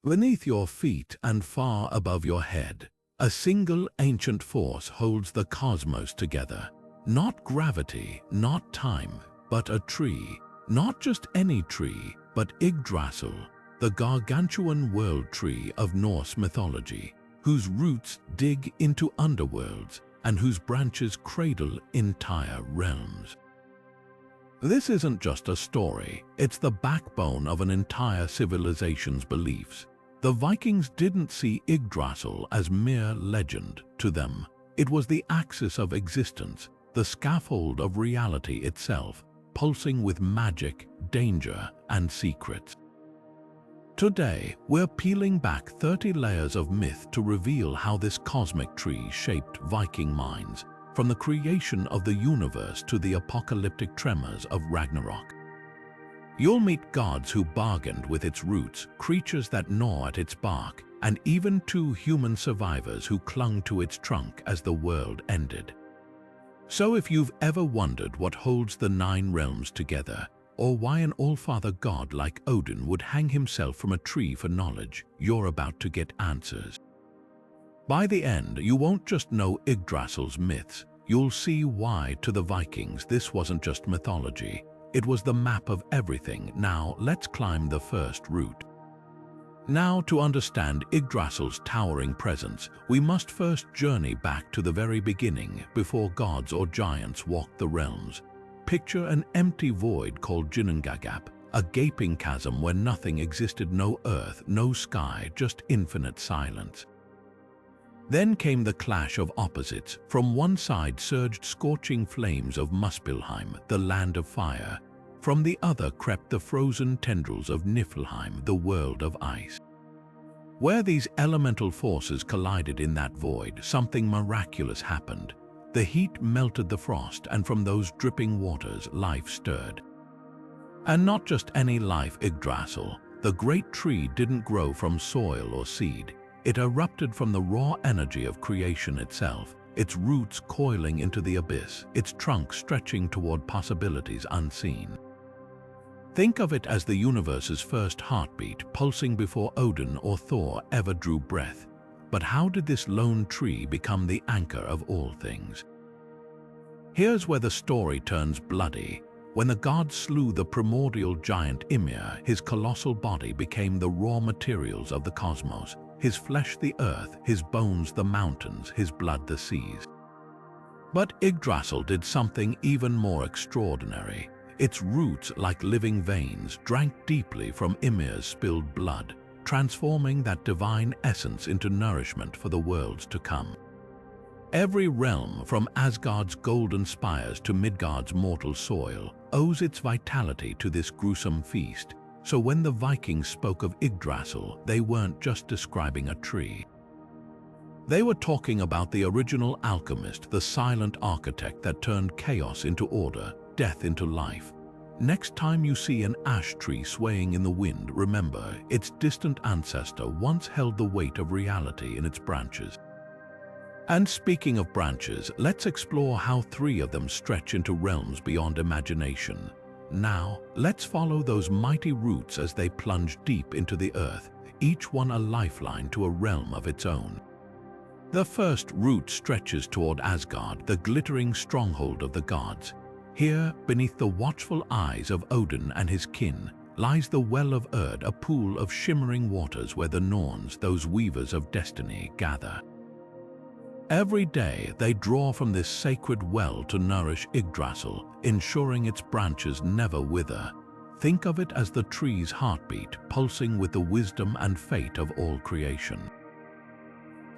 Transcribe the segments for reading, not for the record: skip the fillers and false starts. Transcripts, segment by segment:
Beneath your feet and far above your head, a single ancient force holds the cosmos together. Not gravity, not time, but a tree. Not just any tree, but Yggdrasil, the gargantuan world tree of Norse mythology, whose roots dig into underworlds and whose branches cradle entire realms. This isn't just a story, it's the backbone of an entire civilization's beliefs. The Vikings didn't see Yggdrasil as mere legend. To them, it was the axis of existence, the scaffold of reality itself, pulsing with magic, danger, and secrets. Today, we're peeling back 30 layers of myth to reveal how this cosmic tree shaped Viking minds, from the creation of the universe to the apocalyptic tremors of Ragnarok. You'll meet gods who bargained with its roots, creatures that gnaw at its bark, and even two human survivors who clung to its trunk as the world ended. So if you've ever wondered what holds the 9 realms together, or why an all-father god like Odin would hang himself from a tree for knowledge, you're about to get answers. By the end, you won't just know Yggdrasil's myths, you'll see why to the Vikings this wasn't just mythology. It was the map of everything. Now, let's climb the first route. Now, to understand Yggdrasil's towering presence, we must first journey back to the very beginning, before gods or giants walked the realms. Picture an empty void called Ginnungagap, a gaping chasm where nothing existed, no earth, no sky, just infinite silence. Then came the clash of opposites. From one side surged scorching flames of Muspelheim, the land of fire. From the other crept the frozen tendrils of Niflheim, the world of ice. Where these elemental forces collided in that void, something miraculous happened. The heat melted the frost, and from those dripping waters, life stirred. And not just any life. Yggdrasil, the great tree, didn't grow from soil or seed. It erupted from the raw energy of creation itself, its roots coiling into the abyss, its trunk stretching toward possibilities unseen. Think of it as the universe's first heartbeat, pulsing before Odin or Thor ever drew breath. But how did this lone tree become the anchor of all things? Here's where the story turns bloody. When the gods slew the primordial giant Ymir, his colossal body became the raw materials of the cosmos. His flesh the earth, his bones the mountains, his blood the seas. But Yggdrasil did something even more extraordinary. Its roots, like living veins, drank deeply from Ymir's spilled blood, transforming that divine essence into nourishment for the worlds to come. Every realm, from Asgard's golden spires to Midgard's mortal soil, owes its vitality to this gruesome feast. So when the Vikings spoke of Yggdrasil, they weren't just describing a tree. They were talking about the original alchemist, the silent architect that turned chaos into order, death into life. Next time you see an ash tree swaying in the wind, remember, its distant ancestor once held the weight of reality in its branches. And speaking of branches, let's explore how 3 of them stretch into realms beyond imagination. Now, let's follow those mighty roots as they plunge deep into the earth, each one a lifeline to a realm of its own. The first root stretches toward Asgard, the glittering stronghold of the gods. Here, beneath the watchful eyes of Odin and his kin, lies the Well of Erd, a pool of shimmering waters where the Norns, those weavers of destiny, gather. Every day, they draw from this sacred well to nourish Yggdrasil, ensuring its branches never wither. Think of it as the tree's heartbeat, pulsing with the wisdom and fate of all creation.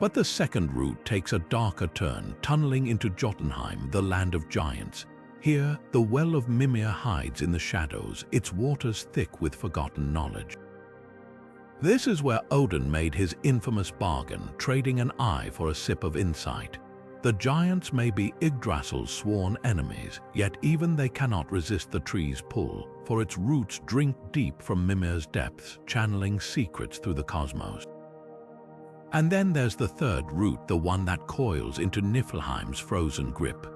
But the second route takes a darker turn, tunneling into Jotunheim, the land of giants. Here, the Well of Mimir hides in the shadows, its waters thick with forgotten knowledge. This is where Odin made his infamous bargain, trading an eye for a sip of insight. The giants may be Yggdrasil's sworn enemies, yet even they cannot resist the tree's pull, for its roots drink deep from Mimir's depths, channeling secrets through the cosmos. And then there's the third route, the one that coils into Niflheim's frozen grip.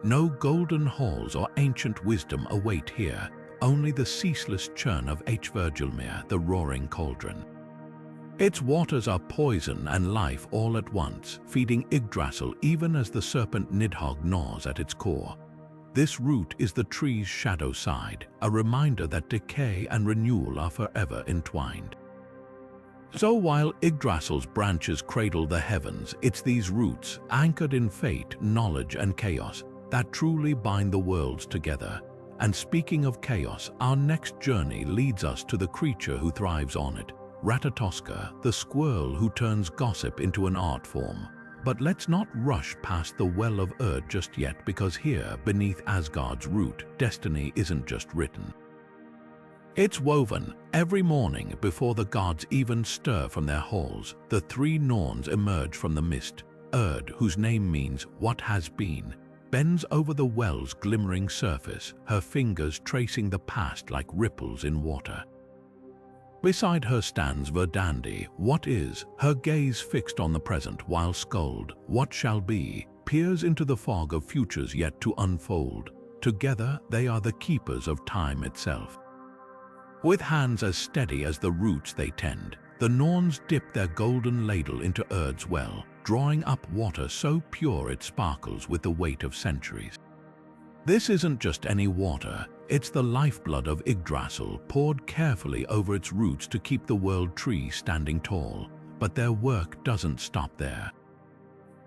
No golden halls or ancient wisdom await here, only the ceaseless churn of Hvergelmir, the roaring cauldron. Its waters are poison and life all at once, feeding Yggdrasil even as the serpent Nidhogg gnaws at its core. This root is the tree's shadow side, a reminder that decay and renewal are forever entwined. So while Yggdrasil's branches cradle the heavens, it's these roots, anchored in fate, knowledge, and chaos, that truly bind the worlds together. And speaking of chaos, our next journey leads us to the creature who thrives on it, Ratatoskr, the squirrel who turns gossip into an art form. But let's not rush past the well of Erd just yet, because here, beneath Asgard's root, destiny isn't just written. It's woven. Every morning, before the gods even stir from their halls, the three Norns emerge from the mist. Erd, whose name means what has been, bends over the well's glimmering surface, her fingers tracing the past like ripples in water. Beside her stands Verdandi, what is, her gaze fixed on the present, while Skuld, what shall be, peers into the fog of futures yet to unfold. Together, they are the keepers of time itself. With hands as steady as the roots they tend, the Norns dip their golden ladle into Erd's well, drawing up water so pure it sparkles with the weight of centuries. This isn't just any water, it's the lifeblood of Yggdrasil, poured carefully over its roots to keep the World Tree standing tall. But their work doesn't stop there.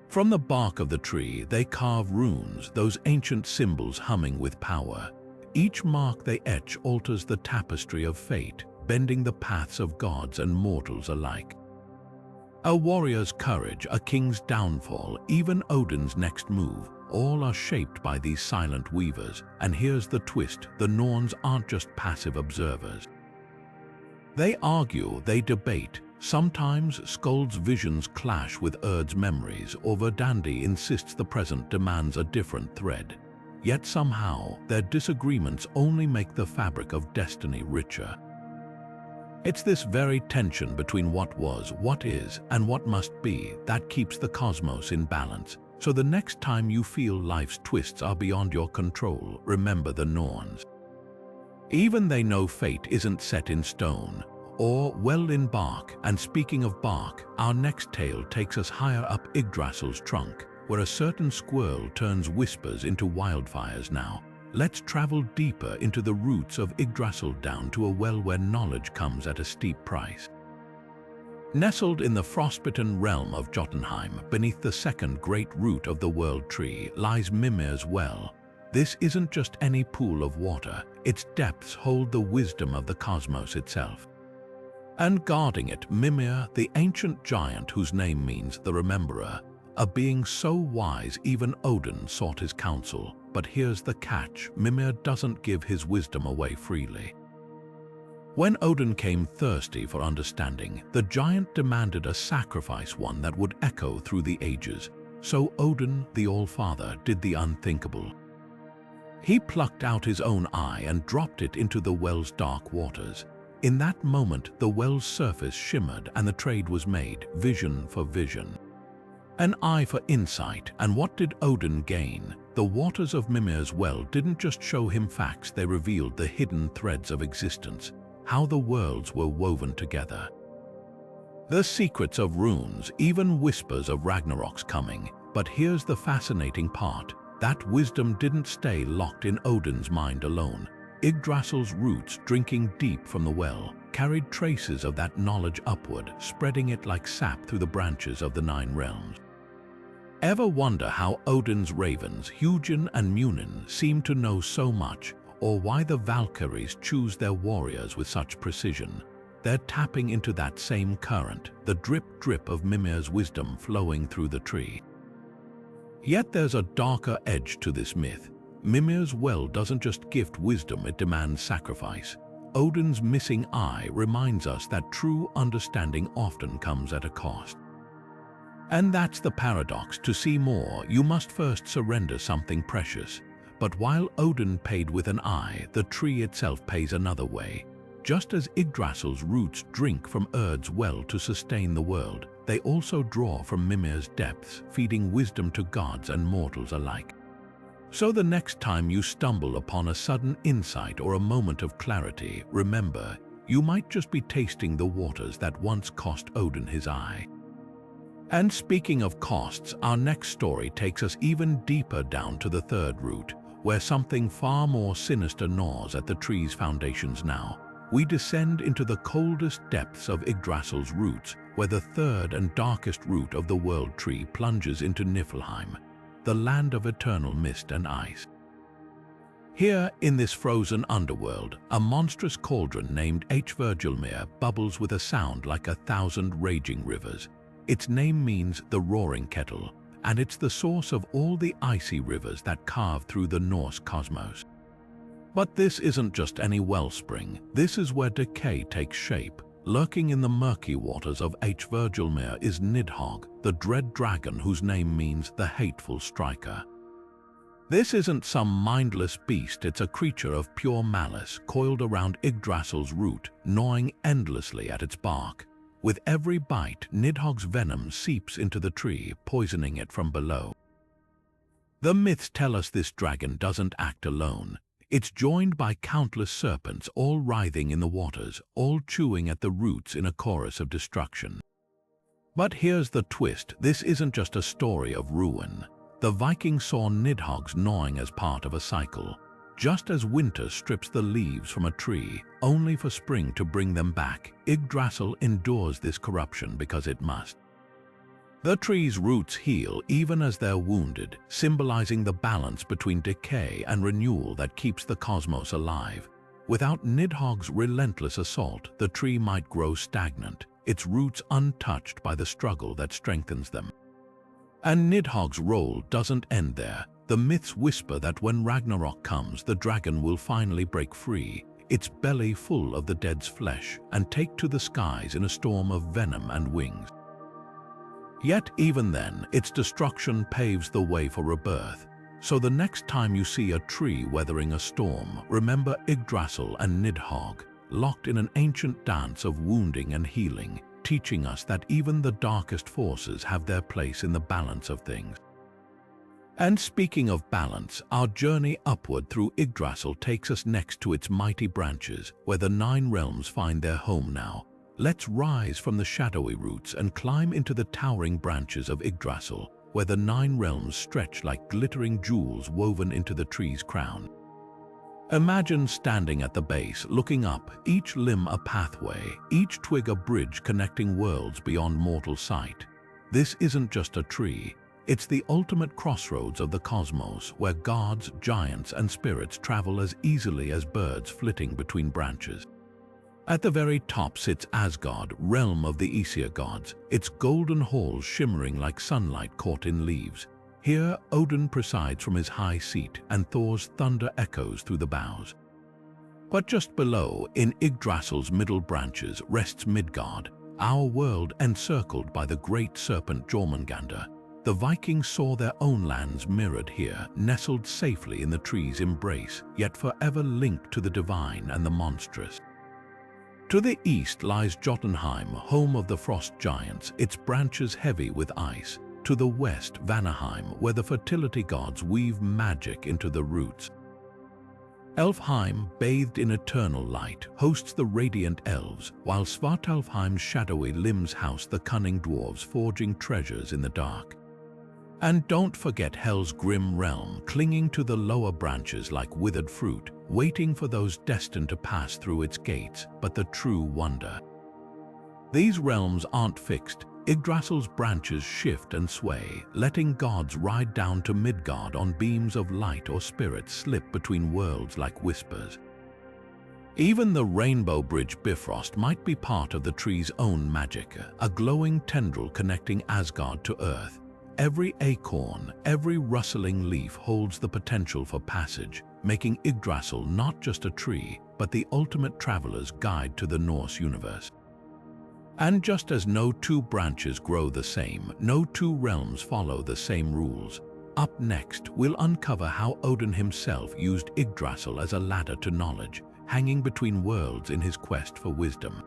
From the bark of the tree, they carve runes, those ancient symbols humming with power. Each mark they etch alters the tapestry of fate, bending the paths of gods and mortals alike. A warrior's courage, a king's downfall, even Odin's next move, all are shaped by these silent weavers. And here's the twist, the Norns aren't just passive observers. They argue, they debate. Sometimes Skuld's visions clash with Erd's memories, or Verdandi insists the present demands a different thread. Yet somehow, their disagreements only make the fabric of destiny richer. It's this very tension between what was, what is, and what must be that keeps the cosmos in balance. So the next time you feel life's twists are beyond your control, remember the Norns. Even they know fate isn't set in stone, or well in bark. And speaking of bark, our next tale takes us higher up Yggdrasil's trunk, where a certain squirrel turns whispers into wildfires now. Let's travel deeper into the roots of Yggdrasil, down to a well where knowledge comes at a steep price. Nestled in the frostbitten realm of Jotunheim, beneath the second great root of the World Tree, lies Mimir's Well. This isn't just any pool of water, its depths hold the wisdom of the cosmos itself. And guarding it, Mimir, the ancient giant whose name means the Rememberer, a being so wise even Odin sought his counsel. But here's the catch, Mimir doesn't give his wisdom away freely. When Odin came thirsty for understanding, the giant demanded a sacrifice, one that would echo through the ages. So Odin, the All-Father, did the unthinkable. He plucked out his own eye and dropped it into the well's dark waters. In that moment, the well's surface shimmered and the trade was made, vision for vision. An eye for insight. And what did Odin gain? The waters of Mimir's Well didn't just show him facts, they revealed the hidden threads of existence, how the worlds were woven together. The secrets of runes, even whispers of Ragnarok's coming. But here's the fascinating part. That wisdom didn't stay locked in Odin's mind alone. Yggdrasil's roots, drinking deep from the well, carried traces of that knowledge upward, spreading it like sap through the branches of the 9 realms. Ever wonder how Odin's ravens, Hugin and Munin, seem to know so much, or why the Valkyries choose their warriors with such precision? They're tapping into that same current, the drip-drip of Mimir's wisdom flowing through the tree. Yet there's a darker edge to this myth. Mimir's Well doesn't just gift wisdom, it demands sacrifice. Odin's missing eye reminds us that true understanding often comes at a cost. And that's the paradox. To see more, you must first surrender something precious. But while Odin paid with an eye, the tree itself pays another way. Just as Yggdrasil's roots drink from Erd's well to sustain the world, they also draw from Mimir's depths, feeding wisdom to gods and mortals alike. So the next time you stumble upon a sudden insight or a moment of clarity, remember, you might just be tasting the waters that once cost Odin his eye. And speaking of costs, our next story takes us even deeper down to the third root, where something far more sinister gnaws at the tree's foundations now. We descend into the coldest depths of Yggdrasil's roots, where the third and darkest root of the World Tree plunges into Niflheim, the land of eternal mist and ice. Here, in this frozen underworld, a monstrous cauldron named Yggdrasil bubbles with a sound like 1,000 raging rivers. Its name means the roaring kettle, and it's the source of all the icy rivers that carve through the Norse cosmos. But this isn't just any wellspring. This is where decay takes shape. Lurking in the murky waters of Yggdrasil is Nidhogg, the dread dragon whose name means the hateful striker. This isn't some mindless beast, it's a creature of pure malice, coiled around Yggdrasil's root, gnawing endlessly at its bark. With every bite, Nidhogg's venom seeps into the tree, poisoning it from below. The myths tell us this dragon doesn't act alone. It's joined by countless serpents, all writhing in the waters, all chewing at the roots in a chorus of destruction. But here's the twist, this isn't just a story of ruin. The Vikings saw Nidhogg's gnawing as part of a cycle. Just as winter strips the leaves from a tree, only for spring to bring them back, Yggdrasil endures this corruption because it must. The tree's roots heal even as they're wounded, symbolizing the balance between decay and renewal that keeps the cosmos alive. Without Nidhogg's relentless assault, the tree might grow stagnant, its roots untouched by the struggle that strengthens them. And Nidhogg's role doesn't end there. The myths whisper that when Ragnarok comes, the dragon will finally break free, its belly full of the dead's flesh, and take to the skies in a storm of venom and wings. Yet even then, its destruction paves the way for rebirth. So the next time you see a tree weathering a storm, remember Yggdrasil and Nidhogg, locked in an ancient dance of wounding and healing, teaching us that even the darkest forces have their place in the balance of things. And speaking of balance, our journey upward through Yggdrasil takes us next to its mighty branches, where the 9 realms find their home now. Let's rise from the shadowy roots and climb into the towering branches of Yggdrasil, where the 9 realms stretch like glittering jewels woven into the tree's crown. Imagine standing at the base, looking up, each limb a pathway, each twig a bridge connecting worlds beyond mortal sight. This isn't just a tree. It's the ultimate crossroads of the cosmos, where gods, giants, and spirits travel as easily as birds flitting between branches. At the very top sits Asgard, realm of the Aesir gods, its golden halls shimmering like sunlight caught in leaves. Here, Odin presides from his high seat, and Thor's thunder echoes through the boughs. But just below, in Yggdrasil's middle branches, rests Midgard, our world encircled by the great serpent Jormungandr. The Vikings saw their own lands mirrored here, nestled safely in the tree's embrace, yet forever linked to the divine and the monstrous. To the east lies Jotunheim, home of the frost giants, its branches heavy with ice. To the west, Vanaheim, where the fertility gods weave magic into the roots. Elfheim, bathed in eternal light, hosts the radiant elves, while Svartalfheim's shadowy limbs house the cunning dwarves forging treasures in the dark. And don't forget Hel's grim realm, clinging to the lower branches like withered fruit, waiting for those destined to pass through its gates, but the true wonder. These realms aren't fixed. Yggdrasil's branches shift and sway, letting gods ride down to Midgard on beams of light or spirits slip between worlds like whispers. Even the Rainbow Bridge Bifrost might be part of the tree's own magic, a glowing tendril connecting Asgard to Earth. Every acorn, every rustling leaf holds the potential for passage, making Yggdrasil not just a tree, but the ultimate traveler's guide to the Norse universe. And just as no 2 branches grow the same, no 2 realms follow the same rules. Up next, we'll uncover how Odin himself used Yggdrasil as a ladder to knowledge, hanging between worlds in his quest for wisdom.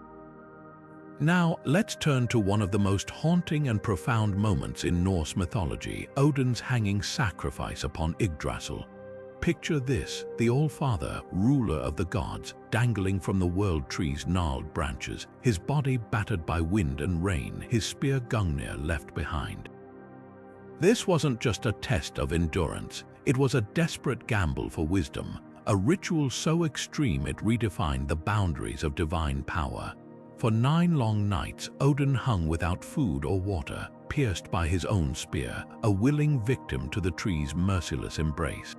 Now, let's turn to one of the most haunting and profound moments in Norse mythology, Odin's hanging sacrifice upon Yggdrasil. Picture this, the All-Father, ruler of the gods, dangling from the World Tree's gnarled branches, his body battered by wind and rain, his spear Gungnir left behind. This wasn't just a test of endurance, it was a desperate gamble for wisdom, a ritual so extreme it redefined the boundaries of divine power. For 9 long nights, Odin hung without food or water, pierced by his own spear, a willing victim to the tree's merciless embrace.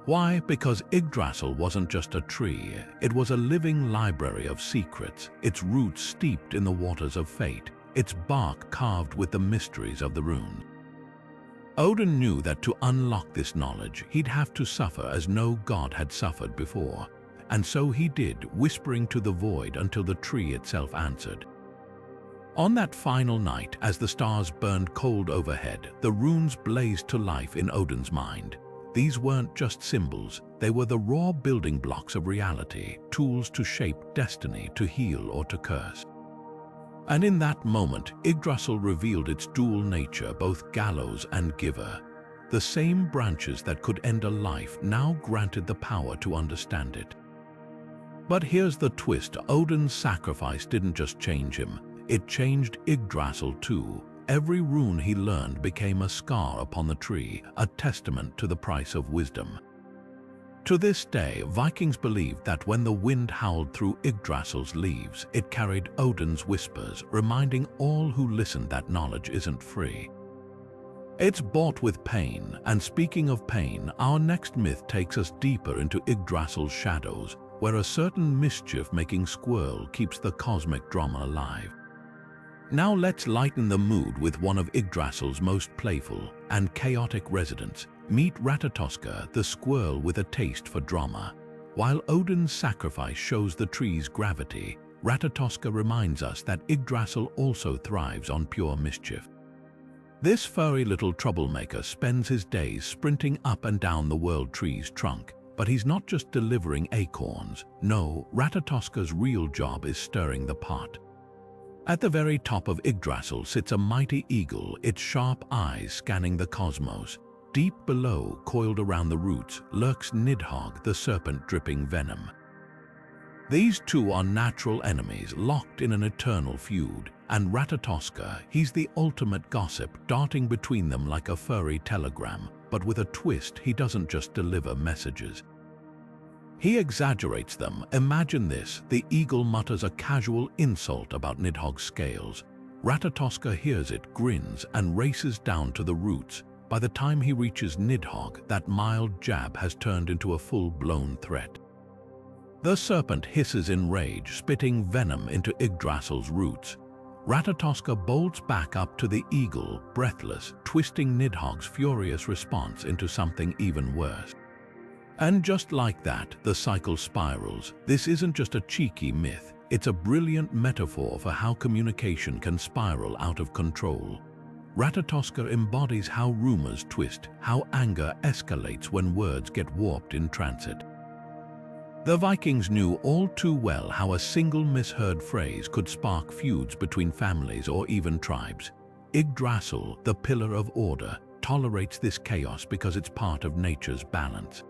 Why? Because Yggdrasil wasn't just a tree, it was a living library of secrets, its roots steeped in the waters of fate, its bark carved with the mysteries of the runes. Odin knew that to unlock this knowledge, he'd have to suffer as no god had suffered before. And so he did, whispering to the void until the tree itself answered. On that final night, as the stars burned cold overhead, the runes blazed to life in Odin's mind. These weren't just symbols, they were the raw building blocks of reality, tools to shape destiny, to heal or to curse. And in that moment, Yggdrasil revealed its dual nature, both gallows and giver. The same branches that could end a life now granted the power to understand it. But here's the twist, Odin's sacrifice didn't just change him, it changed Yggdrasil too. Every rune he learned became a scar upon the tree, a testament to the price of wisdom. To this day, Vikings believed that when the wind howled through Yggdrasil's leaves, it carried Odin's whispers, reminding all who listened that knowledge isn't free. It's bought with pain, and speaking of pain, our next myth takes us deeper into Yggdrasil's shadows, where a certain mischief-making squirrel keeps the cosmic drama alive. Now let's lighten the mood with one of Yggdrasil's most playful and chaotic residents. Meet Ratatoskr the Squirrel with a taste for drama. While Odin's sacrifice shows the tree's gravity, Ratatoskr reminds us that Yggdrasil also thrives on pure mischief. This furry little troublemaker spends his days sprinting up and down the World Tree's trunk, but he's not just delivering acorns. No, Ratatoskr's real job is stirring the pot. At the very top of Yggdrasil sits a mighty eagle, its sharp eyes scanning the cosmos. Deep below, coiled around the roots, lurks Nidhogg the Serpent, dripping venom. These two are natural enemies, locked in an eternal feud, and Ratatoskr, he's the ultimate gossip, darting between them like a furry telegram. But with a twist, he doesn't just deliver messages. He exaggerates them. Imagine this, the eagle mutters a casual insult about Nidhogg's scales. Ratatoskr hears it, grins, and races down to the roots. By the time he reaches Nidhogg, that mild jab has turned into a full-blown threat. The serpent hisses in rage, spitting venom into Yggdrasil's roots. Ratatoskr bolts back up to the eagle, breathless, twisting Nidhogg's furious response into something even worse. And just like that, the cycle spirals. This isn't just a cheeky myth, it's a brilliant metaphor for how communication can spiral out of control. Ratatoskr embodies how rumors twist, how anger escalates when words get warped in transit. The Vikings knew all too well how a single misheard phrase could spark feuds between families or even tribes. Yggdrasil, the pillar of order, tolerates this chaos because it's part of nature's balance.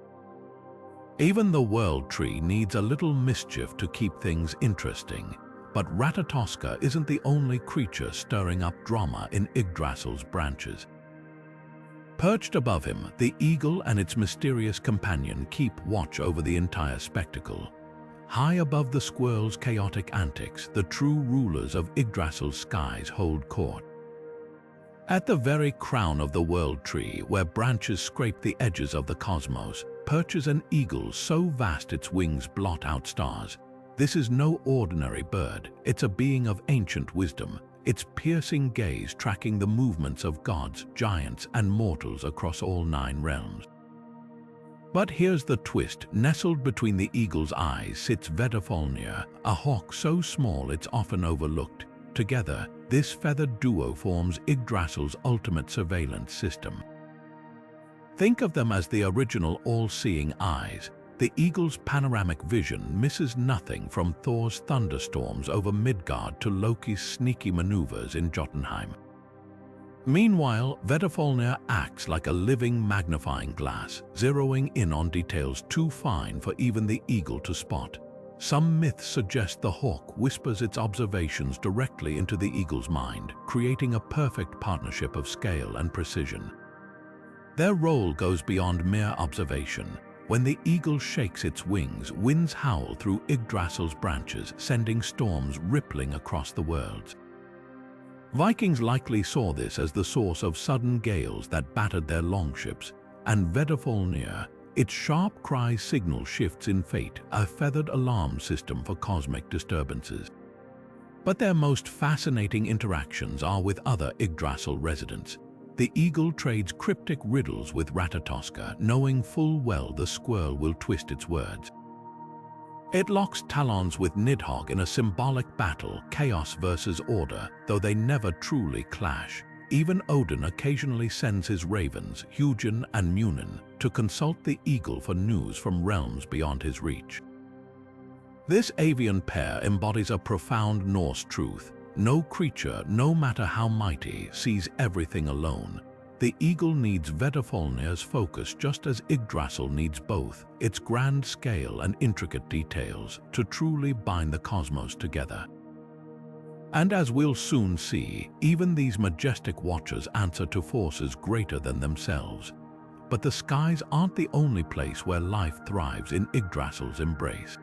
Even the World Tree needs a little mischief to keep things interesting. But Ratatoskr isn't the only creature stirring up drama in Yggdrasil's branches. Perched above him, the eagle and its mysterious companion keep watch over the entire spectacle. High above the squirrel's chaotic antics, the true rulers of Yggdrasil's skies hold court. At the very crown of the World Tree, where branches scrape the edges of the cosmos, perches an eagle so vast its wings blot out stars. This is no ordinary bird, it's a being of ancient wisdom, its piercing gaze tracking the movements of gods, giants, and mortals across all 9 realms. But here's the twist, nestled between the eagle's eyes sits Vedafalnir, a hawk so small it's often overlooked. Together, this feathered duo forms Yggdrasil's ultimate surveillance system. Think of them as the original all-seeing eyes. The eagle's panoramic vision misses nothing from Thor's thunderstorms over Midgard to Loki's sneaky maneuvers in Jotunheim. Meanwhile, Vedafalnir acts like a living magnifying glass, zeroing in on details too fine for even the eagle to spot. Some myths suggest the hawk whispers its observations directly into the eagle's mind, creating a perfect partnership of scale and precision. Their role goes beyond mere observation. When the eagle shakes its wings, winds howl through Yggdrasil's branches, sending storms rippling across the worlds. Vikings likely saw this as the source of sudden gales that battered their longships, and Vedafalnir, its sharp cry signal shifts in fate, a feathered alarm system for cosmic disturbances. But their most fascinating interactions are with other Yggdrasil residents. The eagle trades cryptic riddles with Ratatoskr, knowing full well the squirrel will twist its words. It locks talons with Nidhogg in a symbolic battle, chaos versus order, though they never truly clash. Even Odin occasionally sends his ravens, Hugin and Munin, to consult the eagle for news from realms beyond his reach. This avian pair embodies a profound Norse truth. No creature, no matter how mighty, sees everything alone. The eagle needs Vedafalnir's focus just as Yggdrasil needs both, its grand scale and intricate details, to truly bind the cosmos together. And as we'll soon see, even these majestic watchers answer to forces greater than themselves. But the skies aren't the only place where life thrives in Yggdrasil's embrace.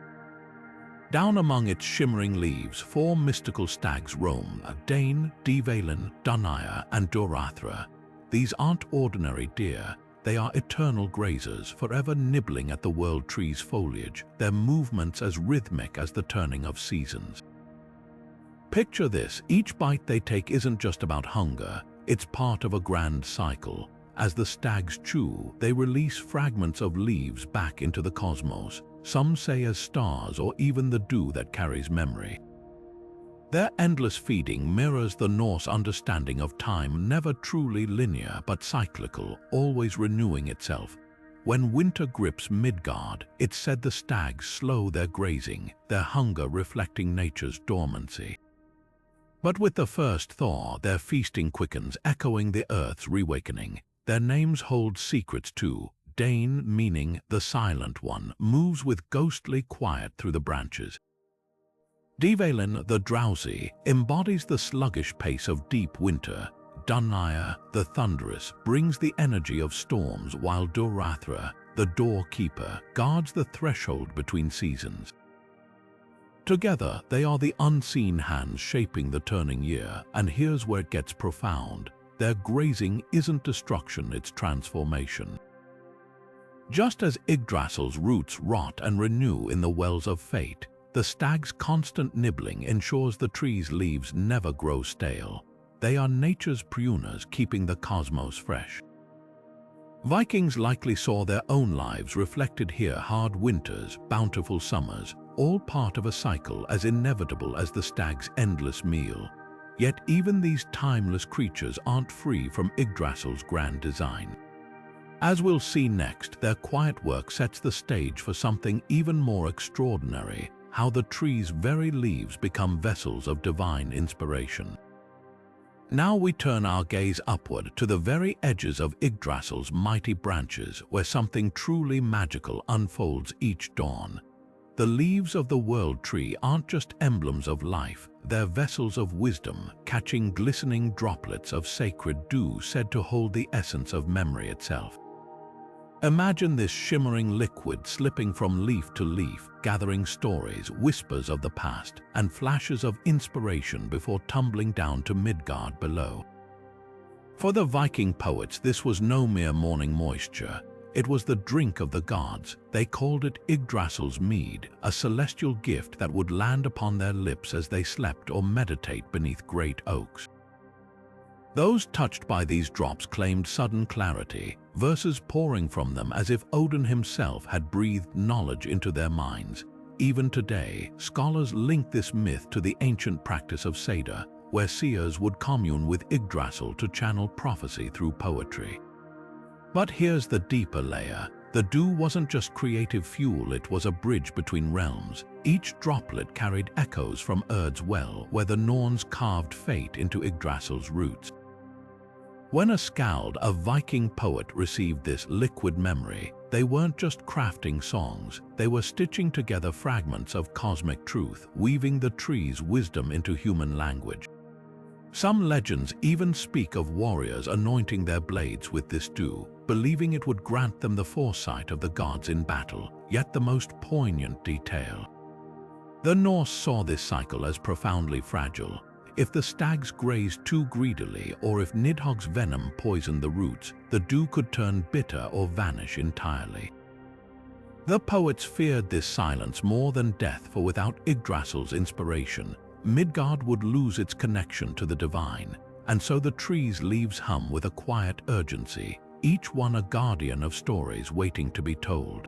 Down among its shimmering leaves, 4 mystical stags roam: Dane, Dvalin, Dunaya, and Durathr. These aren't ordinary deer, they are eternal grazers, forever nibbling at the world tree's foliage, their movements as rhythmic as the turning of seasons. Picture this: each bite they take isn't just about hunger, it's part of a grand cycle. As the stags chew, they release fragments of leaves back into the cosmos, some say as stars or even the dew that carries memory. Their endless feeding mirrors the Norse understanding of time, never truly linear but cyclical, always renewing itself. When winter grips Midgard, it's said the stags slow their grazing, their hunger reflecting nature's dormancy. But with the first thaw, their feasting quickens, echoing the earth's reawakening. Their names hold secrets too. Dane, meaning the silent one, moves with ghostly quiet through the branches. Dvalin, the drowsy, embodies the sluggish pace of deep winter. Dunaya, the thunderous, brings the energy of storms, while Durathr, the doorkeeper, guards the threshold between seasons. Together, they are the unseen hands shaping the turning year, and here's where it gets profound. Their grazing isn't destruction, it's transformation. Just as Yggdrasil's roots rot and renew in the wells of fate, the stag's constant nibbling ensures the tree's leaves never grow stale. They are nature's pruners, keeping the cosmos fresh. Vikings likely saw their own lives reflected here: hard winters, bountiful summers, all part of a cycle as inevitable as the stag's endless meal. Yet even these timeless creatures aren't free from Yggdrasil's grand design. As we'll see next, their quiet work sets the stage for something even more extraordinary: how the tree's very leaves become vessels of divine inspiration. Now we turn our gaze upward to the very edges of Yggdrasil's mighty branches, where something truly magical unfolds each dawn. The leaves of the World Tree aren't just emblems of life, they're vessels of wisdom, catching glistening droplets of sacred dew said to hold the essence of memory itself. Imagine this shimmering liquid slipping from leaf to leaf, gathering stories, whispers of the past, and flashes of inspiration before tumbling down to Midgard below. For the Viking poets, this was no mere morning moisture. It was the drink of the gods. They called it Yggdrasil's mead, a celestial gift that would land upon their lips as they slept or meditate beneath great oaks. Those touched by these drops claimed sudden clarity, verses pouring from them as if Odin himself had breathed knowledge into their minds. Even today, scholars link this myth to the ancient practice of Seder, where seers would commune with Yggdrasil to channel prophecy through poetry. But here's the deeper layer. The dew wasn't just creative fuel, it was a bridge between realms. Each droplet carried echoes from Urd's well, where the Norns carved fate into Yggdrasil's roots. When a skald, a Viking poet, received this liquid memory, they weren't just crafting songs, they were stitching together fragments of cosmic truth, weaving the tree's wisdom into human language. Some legends even speak of warriors anointing their blades with this dew, believing it would grant them the foresight of the gods in battle, yet the most poignant detail. The Norse saw this cycle as profoundly fragile. If the stags grazed too greedily, or if Nidhogg's venom poisoned the roots, the dew could turn bitter or vanish entirely. The poets feared this silence more than death, for without Yggdrasil's inspiration, Midgard would lose its connection to the divine, and so the tree's leaves hum with a quiet urgency, each one a guardian of stories waiting to be told.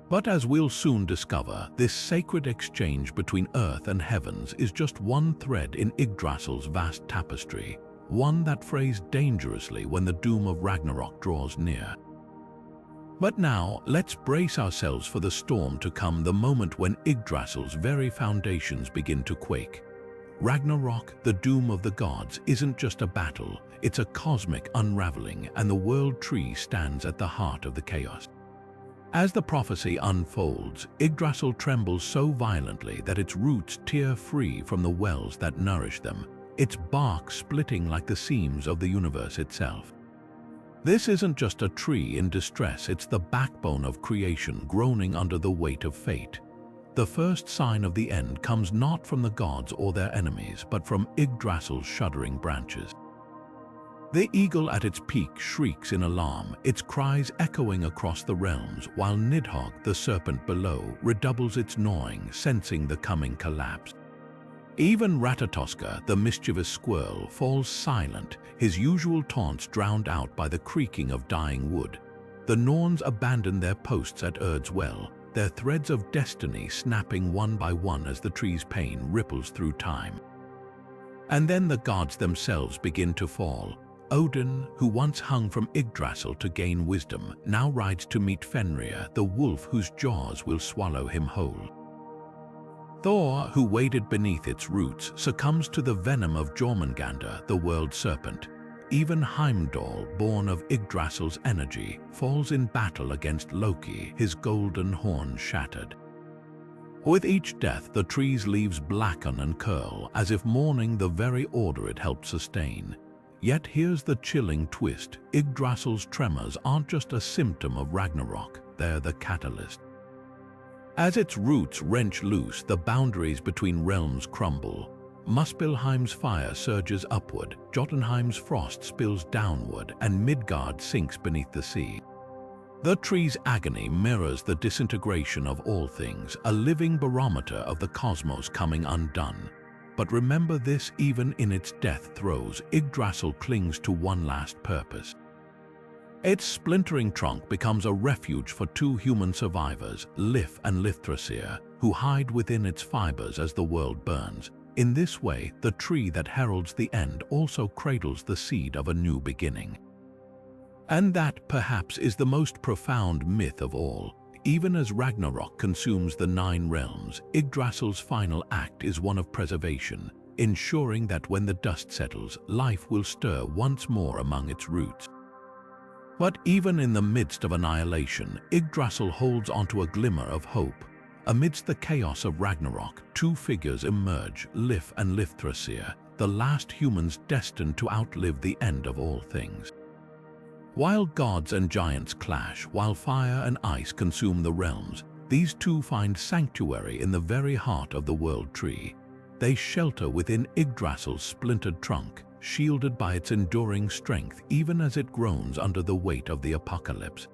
But as we'll soon discover, this sacred exchange between earth and heavens is just one thread in Yggdrasil's vast tapestry, one that frays dangerously when the doom of Ragnarok draws near. But now, let's brace ourselves for the storm to come, the moment when Yggdrasil's very foundations begin to quake. Ragnarok, the doom of the gods, isn't just a battle, it's a cosmic unraveling, and the World Tree stands at the heart of the chaos. As the prophecy unfolds, Yggdrasil trembles so violently that its roots tear free from the wells that nourish them, its bark splitting like the seams of the universe itself. This isn't just a tree in distress, it's the backbone of creation groaning under the weight of fate. The first sign of the end comes not from the gods or their enemies, but from Yggdrasil's shuddering branches. The eagle at its peak shrieks in alarm, its cries echoing across the realms, while Nidhogg the Serpent below redoubles its gnawing, sensing the coming collapse. Even Ratatoskr, the mischievous squirrel, falls silent, his usual taunts drowned out by the creaking of dying wood. The Norns abandon their posts at Urd's well, their threads of destiny snapping one by one as the tree's pain ripples through time. And then the gods themselves begin to fall. Odin, who once hung from Yggdrasil to gain wisdom, now rides to meet Fenrir, the wolf whose jaws will swallow him whole. Thor, who waded beneath its roots, succumbs to the venom of Jormungandr, the world serpent. Even Heimdall, born of Yggdrasil's energy, falls in battle against Loki, his golden horn shattered. With each death, the tree's leaves blacken and curl, as if mourning the very order it helped sustain. Yet here's the chilling twist: Yggdrasil's tremors aren't just a symptom of Ragnarok, they're the catalyst. As its roots wrench loose, the boundaries between realms crumble. Muspelheim's fire surges upward, Jotunheim's frost spills downward, and Midgard sinks beneath the sea. The tree's agony mirrors the disintegration of all things, a living barometer of the cosmos coming undone. But remember this: even in its death throes, Yggdrasil clings to one last purpose. Its splintering trunk becomes a refuge for two human survivors, Lif and Niflheim, who hide within its fibers as the world burns. In this way, the tree that heralds the end also cradles the seed of a new beginning. And that, perhaps, is the most profound myth of all. Even as Ragnarok consumes the 9 realms, Yggdrasil's final act is one of preservation, ensuring that when the dust settles, life will stir once more among its roots. But even in the midst of annihilation, Yggdrasil holds onto a glimmer of hope. Amidst the chaos of Ragnarok, 2 figures emerge, Lif and Niflheim, the last humans destined to outlive the end of all things. While gods and giants clash, while fire and ice consume the realms, these 2 find sanctuary in the very heart of the World Tree. They shelter within Yggdrasil's splintered trunk, shielded by its enduring strength even as it groans under the weight of the apocalypse.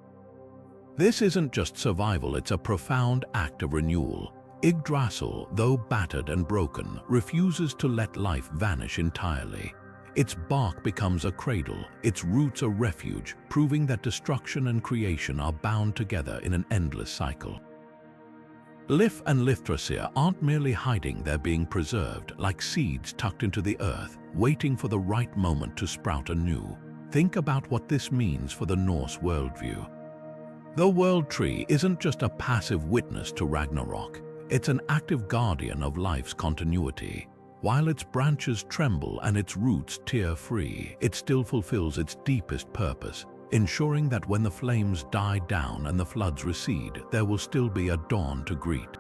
This isn't just survival, it's a profound act of renewal. Yggdrasil, though battered and broken, refuses to let life vanish entirely. Its bark becomes a cradle, its roots a refuge, proving that destruction and creation are bound together in an endless cycle. Lif and Niflheim aren't merely hiding, they're being preserved, like seeds tucked into the earth, waiting for the right moment to sprout anew. Think about what this means for the Norse worldview. The World Tree isn't just a passive witness to Ragnarok, it's an active guardian of life's continuity. While its branches tremble and its roots tear free, it still fulfills its deepest purpose, ensuring that when the flames die down and the floods recede, there will still be a dawn to greet.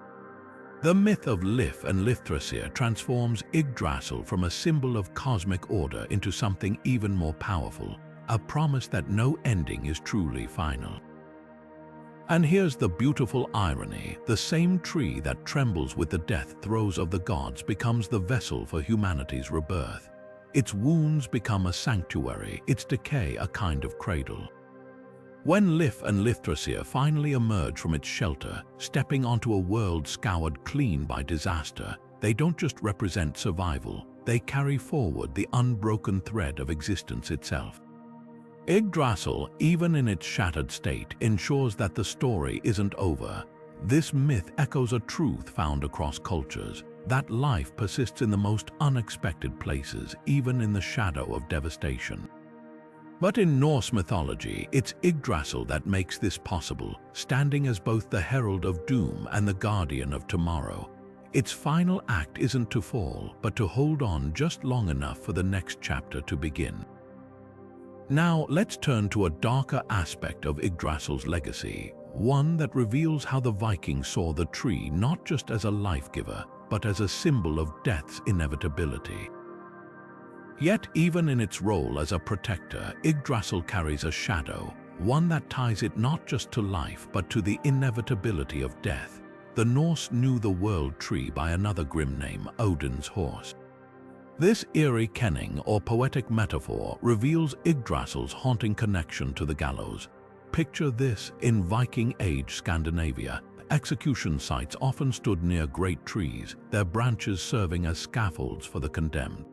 The myth of Lif and Lifthrasir transforms Yggdrasil from a symbol of cosmic order into something even more powerful, a promise that no ending is truly final. And here's the beautiful irony: the same tree that trembles with the death throes of the gods becomes the vessel for humanity's rebirth. Its wounds become a sanctuary, its decay a kind of cradle. When Lif and Lifthrasir finally emerge from its shelter, stepping onto a world scoured clean by disaster, they don't just represent survival, they carry forward the unbroken thread of existence itself. Yggdrasil, even in its shattered state, ensures that the story isn't over. This myth echoes a truth found across cultures, that life persists in the most unexpected places, even in the shadow of devastation. But in Norse mythology, it's Yggdrasil that makes this possible, standing as both the herald of doom and the guardian of tomorrow. Its final act isn't to fall, but to hold on just long enough for the next chapter to begin. Now, let's turn to a darker aspect of Yggdrasil's legacy, one that reveals how the Vikings saw the tree not just as a life-giver, but as a symbol of death's inevitability. Yet, even in its role as a protector, Yggdrasil carries a shadow, one that ties it not just to life, but to the inevitability of death. The Norse knew the World Tree by another grim name, Odin's horse. This eerie kenning, or poetic metaphor, reveals Yggdrasil's haunting connection to the gallows. Picture this: in Viking Age Scandinavia, execution sites often stood near great trees, their branches serving as scaffolds for the condemned.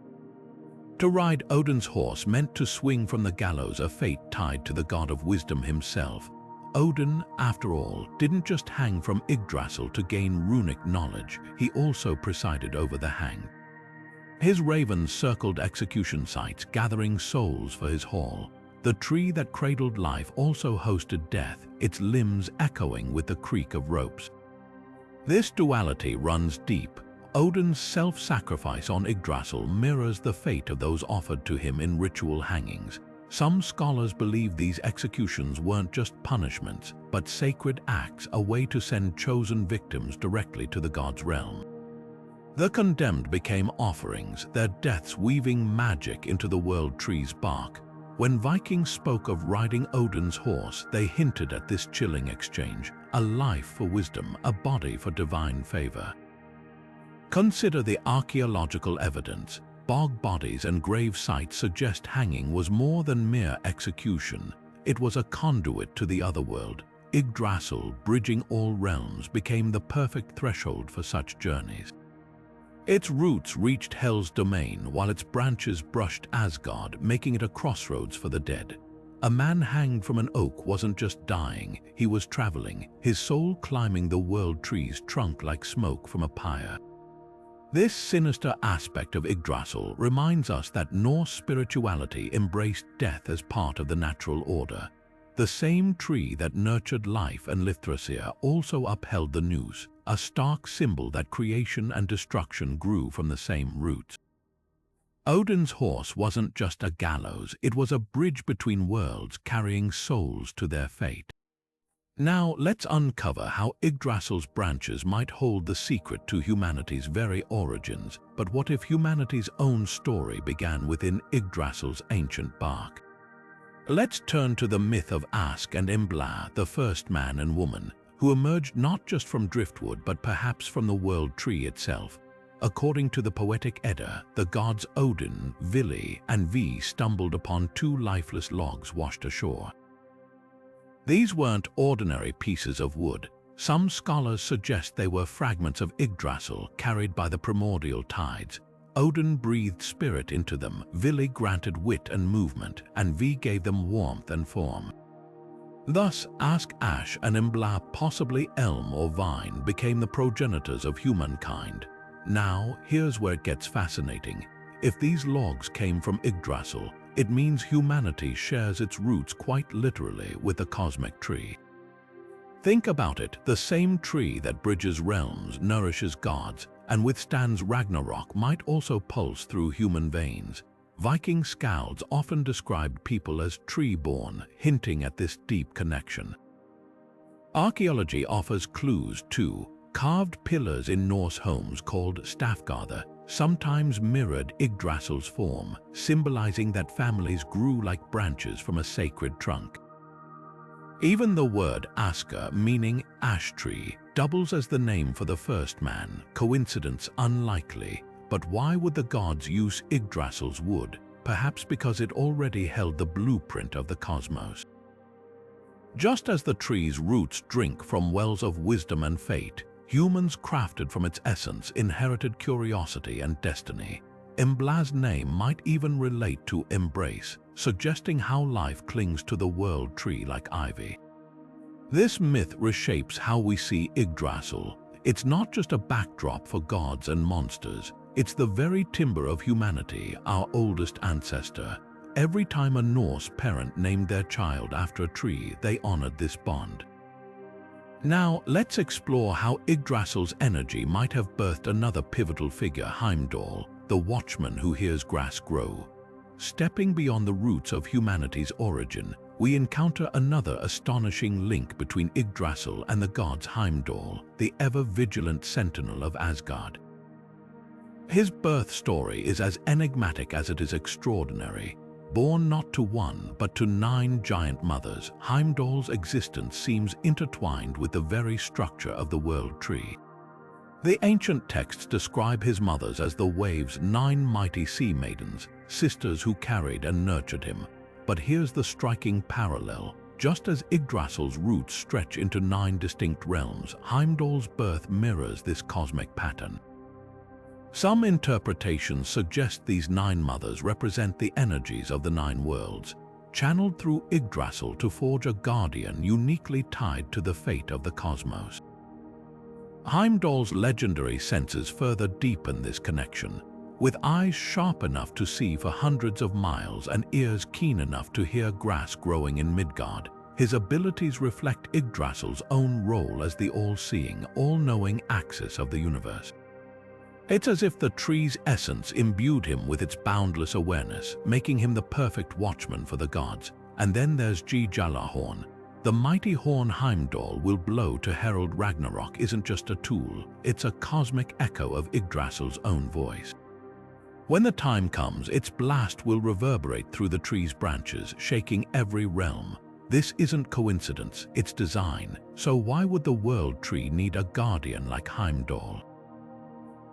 To ride Odin's horse meant to swing from the gallows, a fate tied to the god of wisdom himself. Odin, after all, didn't just hang from Yggdrasil to gain runic knowledge, he also presided over the hanged. His ravens circled execution sites, gathering souls for his hall. The tree that cradled life also hosted death, its limbs echoing with the creak of ropes. This duality runs deep. Odin's self-sacrifice on Yggdrasil mirrors the fate of those offered to him in ritual hangings. Some scholars believe these executions weren't just punishments, but sacred acts, a way to send chosen victims directly to the god's realm. The condemned became offerings, their deaths weaving magic into the World Tree's bark. When Vikings spoke of riding Odin's horse, they hinted at this chilling exchange: a life for wisdom, a body for divine favor. Consider the archaeological evidence. Bog bodies and grave sites suggest hanging was more than mere execution. It was a conduit to the otherworld. Yggdrasil, bridging all realms, became the perfect threshold for such journeys. Its roots reached Hell's domain, while its branches brushed Asgard, making it a crossroads for the dead. A man hanged from an oak wasn't just dying, he was traveling, his soul climbing the World Tree's trunk like smoke from a pyre. This sinister aspect of Yggdrasil reminds us that Norse spirituality embraced death as part of the natural order. The same tree that nurtured life and Lifthrasir also upheld the noose, a stark symbol that creation and destruction grew from the same roots. Odin's horse wasn't just a gallows, it was a bridge between worlds, carrying souls to their fate. Now let's uncover how Yggdrasil's branches might hold the secret to humanity's very origins. But what if humanity's own story began within Yggdrasil's ancient bark? Let's turn to the myth of Ask and Embla, the first man and woman, who emerged not just from driftwood but perhaps from the World Tree itself. According to the poetic Edda, the gods Odin, Vili, and Vi stumbled upon two lifeless logs washed ashore. These weren't ordinary pieces of wood. Some scholars suggest they were fragments of Yggdrasil carried by the primordial tides. Odin breathed spirit into them, Vili granted wit and movement, and Vi gave them warmth and form. Thus, Ask, Ash, and Embla, possibly elm or vine, became the progenitors of humankind. Now, here's where it gets fascinating. If these logs came from Yggdrasil, it means humanity shares its roots quite literally with the cosmic tree. Think about it, the same tree that bridges realms, nourishes gods, and withstands Ragnarok might also pulse through human veins. Viking skalds often described people as tree-born, hinting at this deep connection. Archaeology offers clues too. Carved pillars in Norse homes called Stafgarðr sometimes mirrored Yggdrasil's form, symbolizing that families grew like branches from a sacred trunk. Even the word Asker, meaning ash tree, doubles as the name for the first man. Coincidence unlikely, but why would the gods use Yggdrasil's wood? Perhaps because it already held the blueprint of the cosmos. Just as the tree's roots drink from wells of wisdom and fate, humans crafted from its essence inherited curiosity and destiny. Embla's name might even relate to embrace, suggesting how life clings to the world tree like ivy. This myth reshapes how we see Yggdrasil. It's not just a backdrop for gods and monsters, it's the very timber of humanity, our oldest ancestor. Every time a Norse parent named their child after a tree, they honored this bond. Now, let's explore how Yggdrasil's energy might have birthed another pivotal figure, Heimdall, the watchman who hears grass grow. Stepping beyond the roots of humanity's origin, we encounter another astonishing link between Yggdrasil and the gods. Heimdall, the ever-vigilant sentinel of Asgard. His birth story is as enigmatic as it is extraordinary. Born not to one, but to 9 giant mothers, Heimdall's existence seems intertwined with the very structure of the world tree. The ancient texts describe his mothers as the wave's 9 mighty sea maidens, sisters who carried and nurtured him. But here's the striking parallel. Just as Yggdrasil's roots stretch into 9 distinct realms, Heimdall's birth mirrors this cosmic pattern. Some interpretations suggest these 9 mothers represent the energies of the 9 worlds, channeled through Yggdrasil to forge a guardian uniquely tied to the fate of the cosmos. Heimdall's legendary senses further deepen this connection. With eyes sharp enough to see for hundreds of miles and ears keen enough to hear grass growing in Midgard, his abilities reflect Yggdrasil's own role as the all-seeing, all-knowing axis of the universe. It's as if the tree's essence imbued him with its boundless awareness, making him the perfect watchman for the gods. And then there's Gjallarhorn. The mighty horn Heimdall will blow to herald Ragnarok isn't just a tool, it's a cosmic echo of Yggdrasil's own voice. When the time comes, its blast will reverberate through the tree's branches, shaking every realm. This isn't coincidence, it's design. So why would the world tree need a guardian like Heimdall?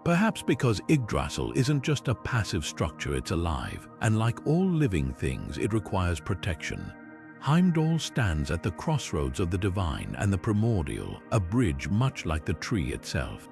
Perhaps because Yggdrasil isn't just a passive structure, it's alive, and like all living things, it requires protection. Heimdall stands at the crossroads of the divine and the primordial, a bridge much like the tree itself.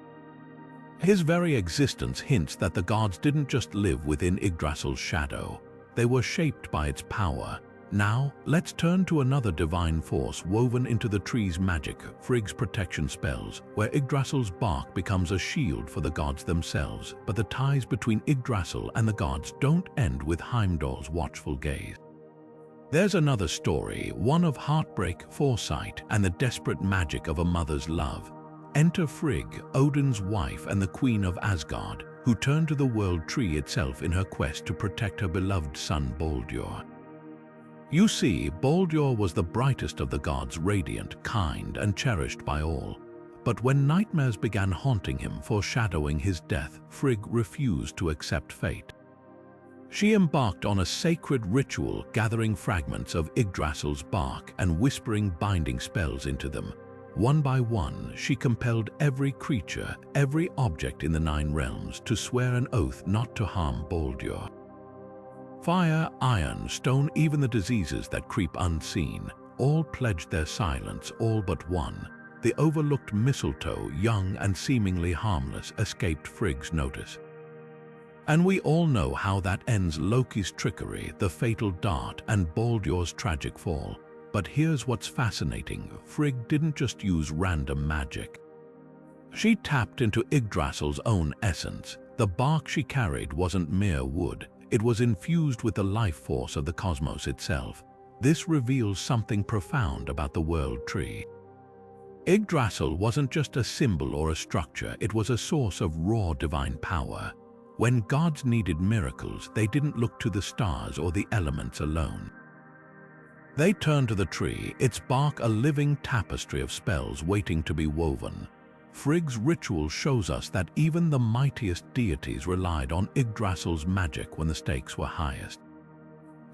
His very existence hints that the gods didn't just live within Yggdrasil's shadow, they were shaped by its power. Now, let's turn to another divine force woven into the tree's magic, Frigg's protection spells, where Yggdrasil's bark becomes a shield for the gods themselves. But the ties between Yggdrasil and the gods don't end with Heimdall's watchful gaze. There's another story, one of heartbreak, foresight, and the desperate magic of a mother's love. Enter Frigg, Odin's wife and the queen of Asgard, who turned to the world tree itself in her quest to protect her beloved son Baldur. You see, Baldur was the brightest of the gods, radiant, kind, and cherished by all. But when nightmares began haunting him, foreshadowing his death, Frigg refused to accept fate. She embarked on a sacred ritual, gathering fragments of Yggdrasil's bark and whispering binding spells into them. One by one, she compelled every creature, every object in the 9 realms to swear an oath not to harm Baldur. Fire, iron, stone, even the diseases that creep unseen, all pledged their silence, all but one. The overlooked mistletoe, young and seemingly harmless, escaped Frigg's notice. And we all know how that ends: Loki's trickery, the fatal dart, and Baldur's tragic fall. But here's what's fascinating: Frigg didn't just use random magic. She tapped into Yggdrasil's own essence. The bark she carried wasn't mere wood. It was infused with the life force of the cosmos itself. This reveals something profound about the world tree. Yggdrasil wasn't just a symbol or a structure, it was a source of raw divine power. When gods needed miracles, they didn't look to the stars or the elements alone. They turned to the tree, its bark a living tapestry of spells waiting to be woven. Frigg's ritual shows us that even the mightiest deities relied on Yggdrasil's magic when the stakes were highest.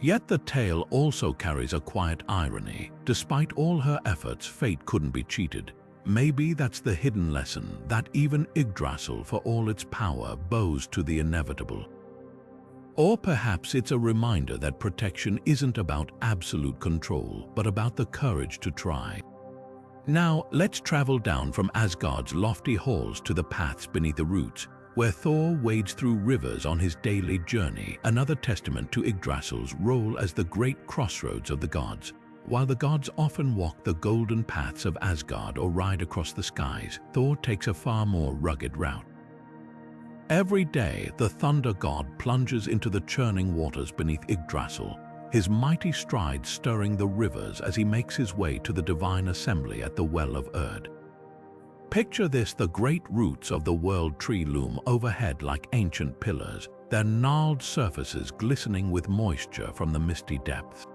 Yet the tale also carries a quiet irony. Despite all her efforts, fate couldn't be cheated. Maybe that's the hidden lesson, that even Yggdrasil, for all its power, bows to the inevitable. Or perhaps it's a reminder that protection isn't about absolute control, but about the courage to try. Now, let's travel down from Asgard's lofty halls to the paths beneath the roots, where Thor wades through rivers on his daily journey, another testament to Yggdrasil's role as the great crossroads of the gods. While the gods often walk the golden paths of Asgard or ride across the skies, Thor takes a far more rugged route. Every day, the thunder god plunges into the churning waters beneath Yggdrasil, his mighty strides stirring the rivers as he makes his way to the divine assembly at the Well of Erd. Picture this: the great roots of the World Tree loom overhead like ancient pillars, their gnarled surfaces glistening with moisture from the misty depths.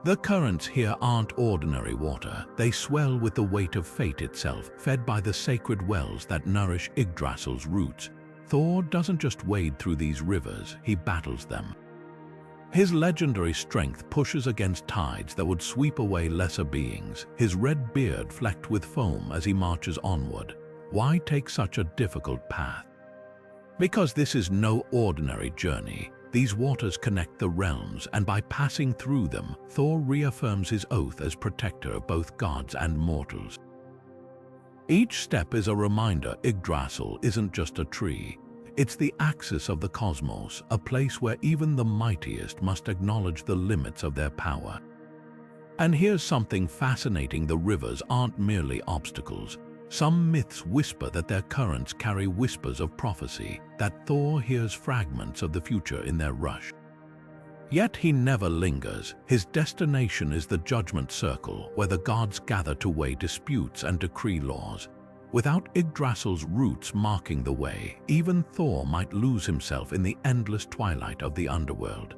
The currents here aren't ordinary water, they swell with the weight of fate itself, fed by the sacred wells that nourish Yggdrasil's roots. Thor doesn't just wade through these rivers, he battles them. His legendary strength pushes against tides that would sweep away lesser beings, his red beard flecked with foam as he marches onward. Why take such a difficult path? Because this is no ordinary journey. These waters connect the realms, and by passing through them, Thor reaffirms his oath as protector of both gods and mortals. Each step is a reminder Yggdrasil isn't just a tree. It's the axis of the cosmos, a place where even the mightiest must acknowledge the limits of their power. And here's something fascinating: the rivers aren't merely obstacles. Some myths whisper that their currents carry whispers of prophecy, that Thor hears fragments of the future in their rush. Yet he never lingers. His destination is the Judgment Circle, where the gods gather to weigh disputes and decree laws. Without Yggdrasil's roots marking the way, even Thor might lose himself in the endless twilight of the underworld.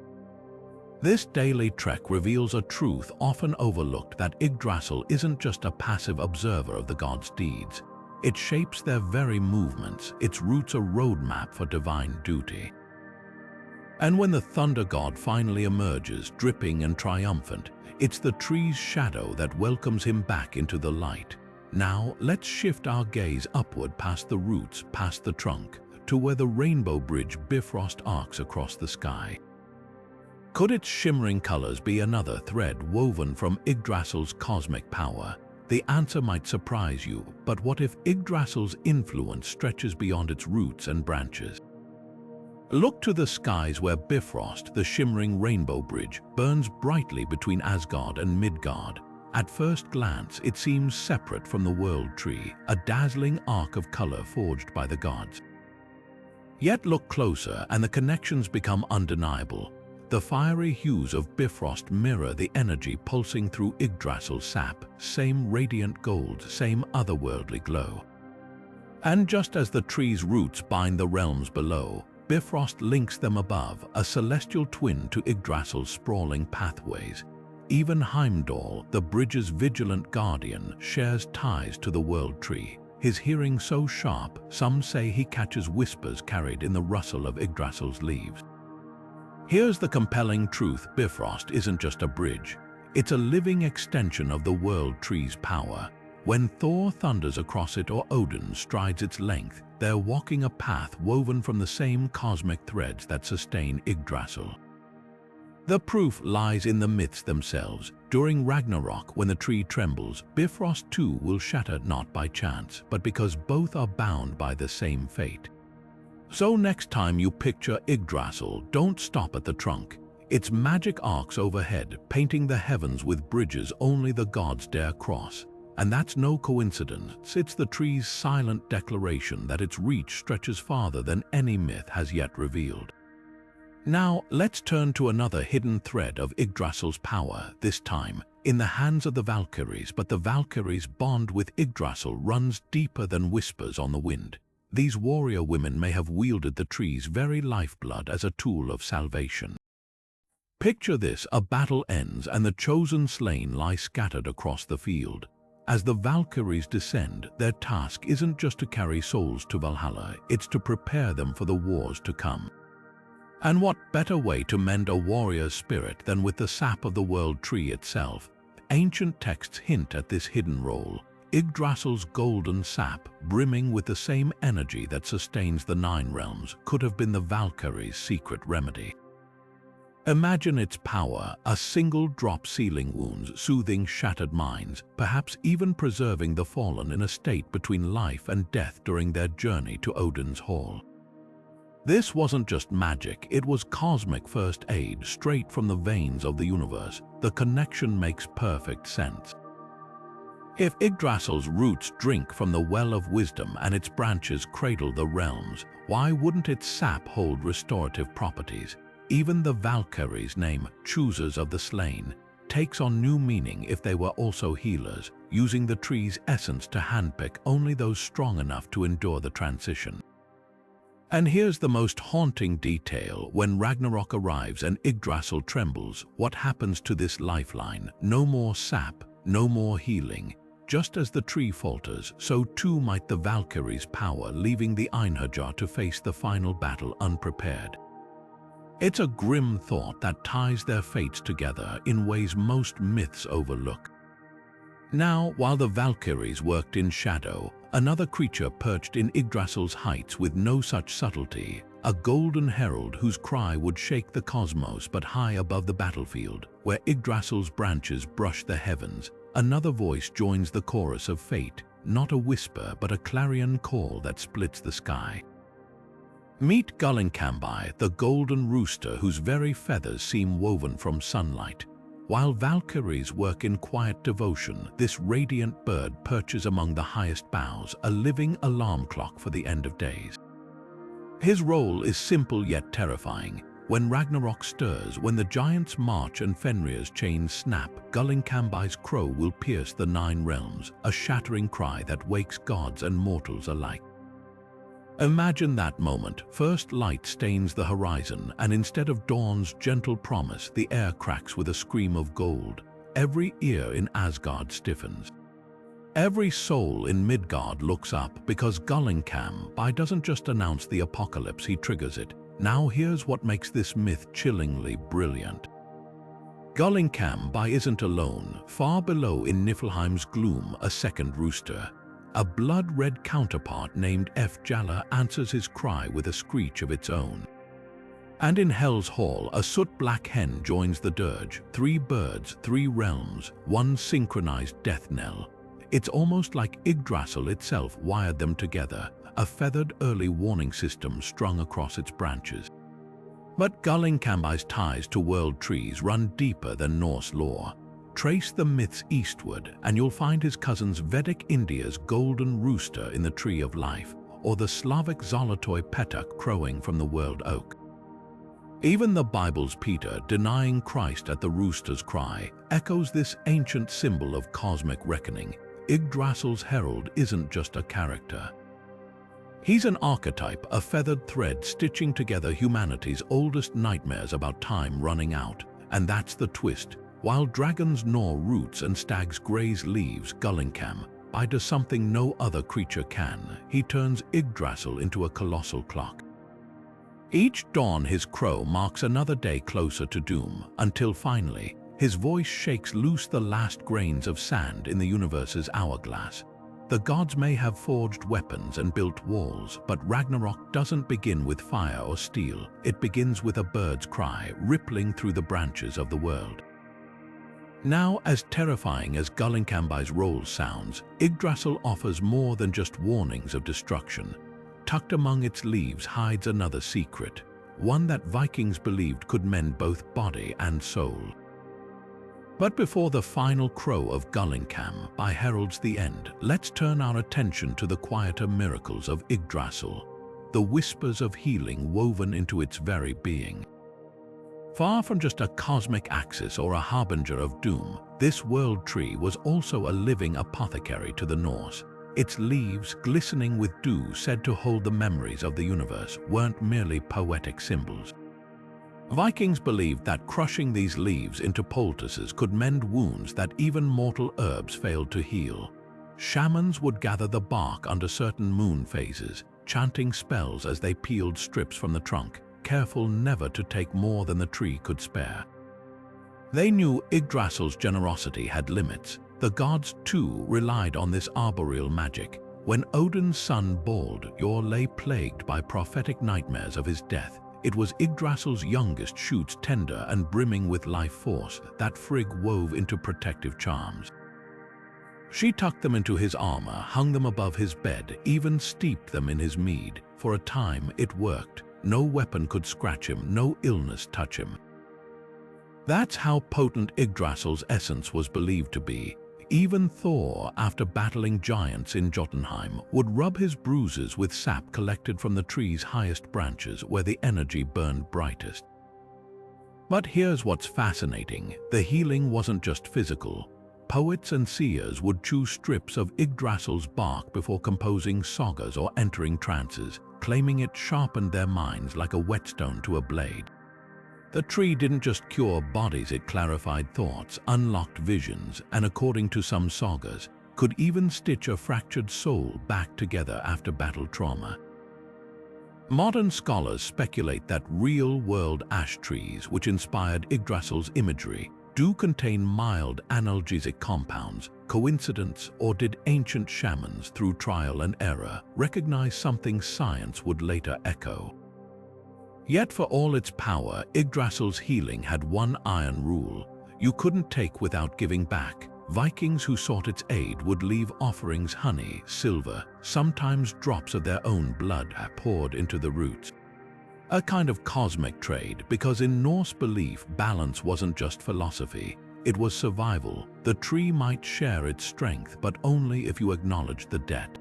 This daily trek reveals a truth often overlooked, that Yggdrasil isn't just a passive observer of the gods' deeds. It shapes their very movements, its roots a roadmap for divine duty. And when the thunder god finally emerges, dripping and triumphant, it's the tree's shadow that welcomes him back into the light. Now, let's shift our gaze upward past the roots, past the trunk, to where the rainbow bridge Bifrost arcs across the sky. Could its shimmering colors be another thread woven from Yggdrasil's cosmic power? The answer might surprise you, but what if Yggdrasil's influence stretches beyond its roots and branches? Look to the skies where Bifrost, the shimmering rainbow bridge, burns brightly between Asgard and Midgard. At first glance, it seems separate from the World Tree, a dazzling arc of color forged by the gods. Yet look closer and the connections become undeniable. The fiery hues of Bifrost mirror the energy pulsing through Yggdrasil's sap, same radiant gold, same otherworldly glow. And just as the tree's roots bind the realms below, Bifrost links them above, a celestial twin to Yggdrasil's sprawling pathways. Even Heimdall, the bridge's vigilant guardian, shares ties to the World Tree. His hearing so sharp, some say he catches whispers carried in the rustle of Yggdrasil's leaves. Here's the compelling truth: Bifrost isn't just a bridge. It's a living extension of the World Tree's power. When Thor thunders across it or Odin strides its length, they're walking a path woven from the same cosmic threads that sustain Yggdrasil. The proof lies in the myths themselves. During Ragnarok, when the tree trembles, Bifrost too will shatter, not by chance, but because both are bound by the same fate. So next time you picture Yggdrasil, don't stop at the trunk. Its magic arcs overhead, painting the heavens with bridges only the gods dare cross. And that's no coincidence. It's the tree's silent declaration that its reach stretches farther than any myth has yet revealed. Now, let's turn to another hidden thread of Yggdrasil's power, this time in the hands of the Valkyries, but the Valkyries' bond with Yggdrasil runs deeper than whispers on the wind. These warrior women may have wielded the tree's very lifeblood as a tool of salvation. Picture this: a battle ends and the chosen slain lie scattered across the field. As the Valkyries descend, their task isn't just to carry souls to Valhalla, it's to prepare them for the wars to come. And what better way to mend a warrior's spirit than with the sap of the World Tree itself? Ancient texts hint at this hidden role. Yggdrasil's golden sap, brimming with the same energy that sustains the Nine Realms, could have been the Valkyries' secret remedy. Imagine its power: a single drop sealing wounds, soothing shattered minds, perhaps even preserving the fallen in a state between life and death during their journey to Odin's hall. This wasn't just magic, it was cosmic first aid straight from the veins of the universe. The connection makes perfect sense. If Yggdrasil's roots drink from the well of wisdom and its branches cradle the realms, why wouldn't its sap hold restorative properties? Even the Valkyries' name, choosers of the slain, takes on new meaning if they were also healers, using the tree's essence to handpick only those strong enough to endure the transition. And here's the most haunting detail: when Ragnarok arrives and Yggdrasil trembles, what happens to this lifeline? No more sap, no more healing. Just as the tree falters, so too might the Valkyries' power, leaving the Einherjar to face the final battle unprepared. It's a grim thought that ties their fates together in ways most myths overlook. Now, while the Valkyries worked in shadow, another creature perched in Yggdrasil's heights with no such subtlety, a golden herald whose cry would shake the cosmos. But high above the battlefield, where Yggdrasil's branches brush the heavens, another voice joins the chorus of fate, not a whisper but a clarion call that splits the sky. Meet Gullinkambi, the golden rooster whose very feathers seem woven from sunlight. While Valkyries work in quiet devotion, this radiant bird perches among the highest boughs, a living alarm clock for the end of days. His role is simple yet terrifying. When Ragnarok stirs, when the giants march and Fenrir's chains snap, Gullinkambi's crow will pierce the Nine Realms, a shattering cry that wakes gods and mortals alike. Imagine that moment. First light stains the horizon, and instead of dawn's gentle promise, the air cracks with a scream of gold. Every ear in Asgard stiffens. Every soul in Midgard looks up, because Gullinkambi doesn't just announce the apocalypse, he triggers it. Now here's what makes this myth chillingly brilliant. Gullinkambi isn't alone. Far below in Niflheim's gloom, a second rooster, a blood-red counterpart named Fjalla, answers his cry with a screech of its own. And in Hel's hall, a soot-black hen joins the dirge. 3 birds, 3 realms, one synchronized death knell. It's almost like Yggdrasil itself wired them together, a feathered early warning system strung across its branches. But Gullinkambi's ties to world trees run deeper than Norse lore. Trace the myths eastward, and you'll find his cousins Vedic India's golden rooster in the Tree of Life, or the Slavic Zolotoi petuk crowing from the world oak. Even the Bible's Peter, denying Christ at the rooster's cry, echoes this ancient symbol of cosmic reckoning. Yggdrasil's herald isn't just a character. He's an archetype, a feathered thread stitching together humanity's oldest nightmares about time running out. And that's the twist. While dragons gnaw roots and stags graze leaves, Gullinkambi does something no other creature can. He turns Yggdrasil into a colossal clock. Each dawn his crow marks another day closer to doom, until finally, his voice shakes loose the last grains of sand in the universe's hourglass. The gods may have forged weapons and built walls, but Ragnarok doesn't begin with fire or steel. It begins with a bird's cry rippling through the branches of the world. Now, as terrifying as Gullinkambi's roll sounds, Yggdrasil offers more than just warnings of destruction. Tucked among its leaves hides another secret, one that Vikings believed could mend both body and soul. But before the final crow of Gullinkambi heralds the end, let's turn our attention to the quieter miracles of Yggdrasil, the whispers of healing woven into its very being. Far from just a cosmic axis or a harbinger of doom, this world tree was also a living apothecary to the Norse. Its leaves, glistening with dew said to hold the memories of the universe, weren't merely poetic symbols. Vikings believed that crushing these leaves into poultices could mend wounds that even mortal herbs failed to heal. Shamans would gather the bark under certain moon phases, chanting spells as they peeled strips from the trunk, careful never to take more than the tree could spare. They knew Yggdrasil's generosity had limits. The gods, too, relied on this arboreal magic. When Odin's son Baldur lay plagued by prophetic nightmares of his death, it was Yggdrasil's youngest shoots, tender and brimming with life force, that Frigg wove into protective charms. She tucked them into his armor, hung them above his bed, even steeped them in his mead. For a time it worked. No weapon could scratch him, no illness touch him. That's how potent Yggdrasil's essence was believed to be. Even Thor, after battling giants in Jotunheim, would rub his bruises with sap collected from the tree's highest branches where the energy burned brightest. But here's what's fascinating. The healing wasn't just physical. Poets and seers would chew strips of Yggdrasil's bark before composing sagas or entering trances, claiming it sharpened their minds like a whetstone to a blade. The tree didn't just cure bodies, it clarified thoughts, unlocked visions, and according to some sagas, could even stitch a fractured soul back together after battle trauma. Modern scholars speculate that real-world ash trees, which inspired Yggdrasil's imagery, do contain mild analgesic compounds. Coincidence, or did ancient shamans, through trial and error, recognize something science would later echo? Yet for all its power, Yggdrasil's healing had one iron rule: you couldn't take without giving back. Vikings who sought its aid would leave offerings, honey, silver, sometimes drops of their own blood poured into the roots. A kind of cosmic trade, because in Norse belief, balance wasn't just philosophy, it was survival. The tree might share its strength, but only if you acknowledged the debt.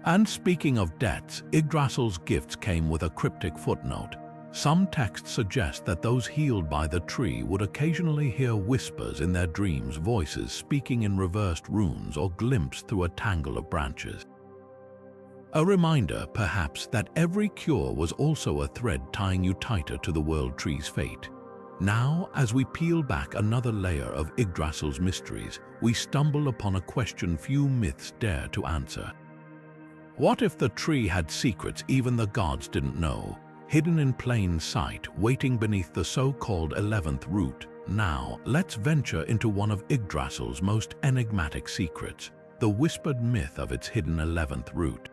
And speaking of debts, Yggdrasil's gifts came with a cryptic footnote. Some texts suggest that those healed by the tree would occasionally hear whispers in their dreams, voices speaking in reversed runes, or glimpse through a tangle of branches. A reminder, perhaps, that every cure was also a thread tying you tighter to the world tree's fate. Now, as we peel back another layer of Yggdrasil's mysteries, we stumble upon a question few myths dare to answer. What if the tree had secrets even the gods didn't know, hidden in plain sight, waiting beneath the so-called 11th root? Now, let's venture into one of Yggdrasil's most enigmatic secrets, the whispered myth of its hidden 11th root.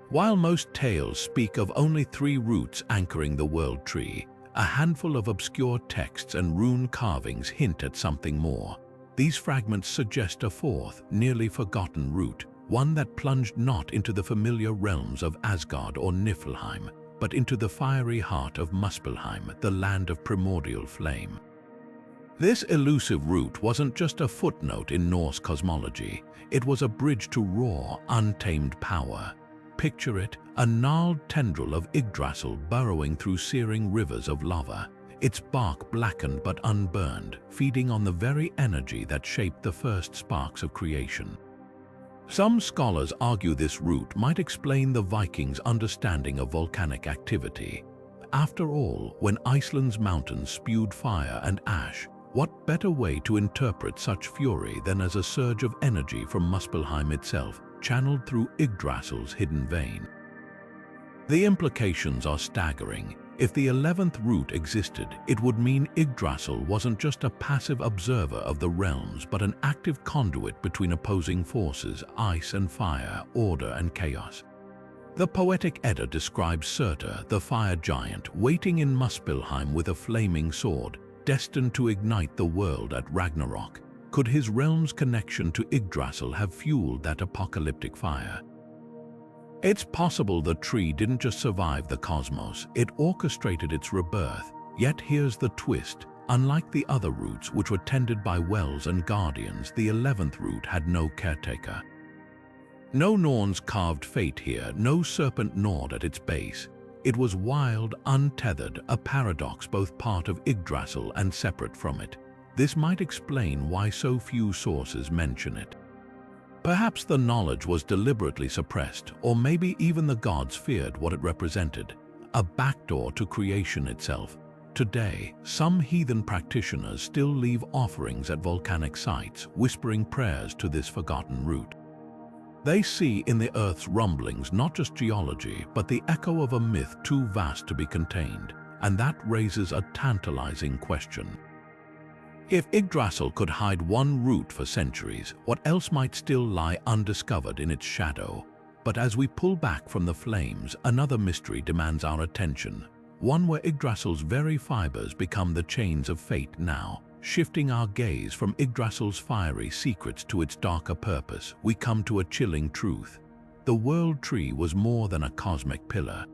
While most tales speak of only 3 roots anchoring the world tree, a handful of obscure texts and rune carvings hint at something more. These fragments suggest a 4th, nearly forgotten root, one that plunged not into the familiar realms of Asgard or Niflheim, but into the fiery heart of Muspelheim, the land of primordial flame. This elusive root wasn't just a footnote in Norse cosmology, it was a bridge to raw, untamed power. Picture it, a gnarled tendril of Yggdrasil burrowing through searing rivers of lava, its bark blackened but unburned, feeding on the very energy that shaped the first sparks of creation. Some scholars argue this root might explain the Vikings' understanding of volcanic activity. After all, when Iceland's mountains spewed fire and ash, what better way to interpret such fury than as a surge of energy from Muspelheim itself, channeled through Yggdrasil's hidden vein? The implications are staggering. If the 11th root existed, it would mean Yggdrasil wasn't just a passive observer of the realms, but an active conduit between opposing forces, ice and fire, order and chaos. The poetic Edda describes Surtur, the fire giant, waiting in Muspelheim with a flaming sword, destined to ignite the world at Ragnarok. Could his realm's connection to Yggdrasil have fueled that apocalyptic fire? It's possible the tree didn't just survive the cosmos, it orchestrated its rebirth. Yet here's the twist. Unlike the other roots, which were tended by wells and guardians, the 11th root had no caretaker. No Norns carved fate here, no serpent gnawed at its base. It was wild, untethered, a paradox both part of Yggdrasil and separate from it. This might explain why so few sources mention it. Perhaps the knowledge was deliberately suppressed, or maybe even the gods feared what it represented, a backdoor to creation itself. Today, some heathen practitioners still leave offerings at volcanic sites, whispering prayers to this forgotten root. They see in the Earth's rumblings not just geology, but the echo of a myth too vast to be contained, and that raises a tantalizing question. If Yggdrasil could hide one root for centuries, what else might still lie undiscovered in its shadow? But as we pull back from the flames, another mystery demands our attention, one where Yggdrasil's very fibers become the chains of fate now. Shifting our gaze from Yggdrasil's fiery secrets to its darker purpose, we come to a chilling truth. The World Tree was more than a cosmic pillar.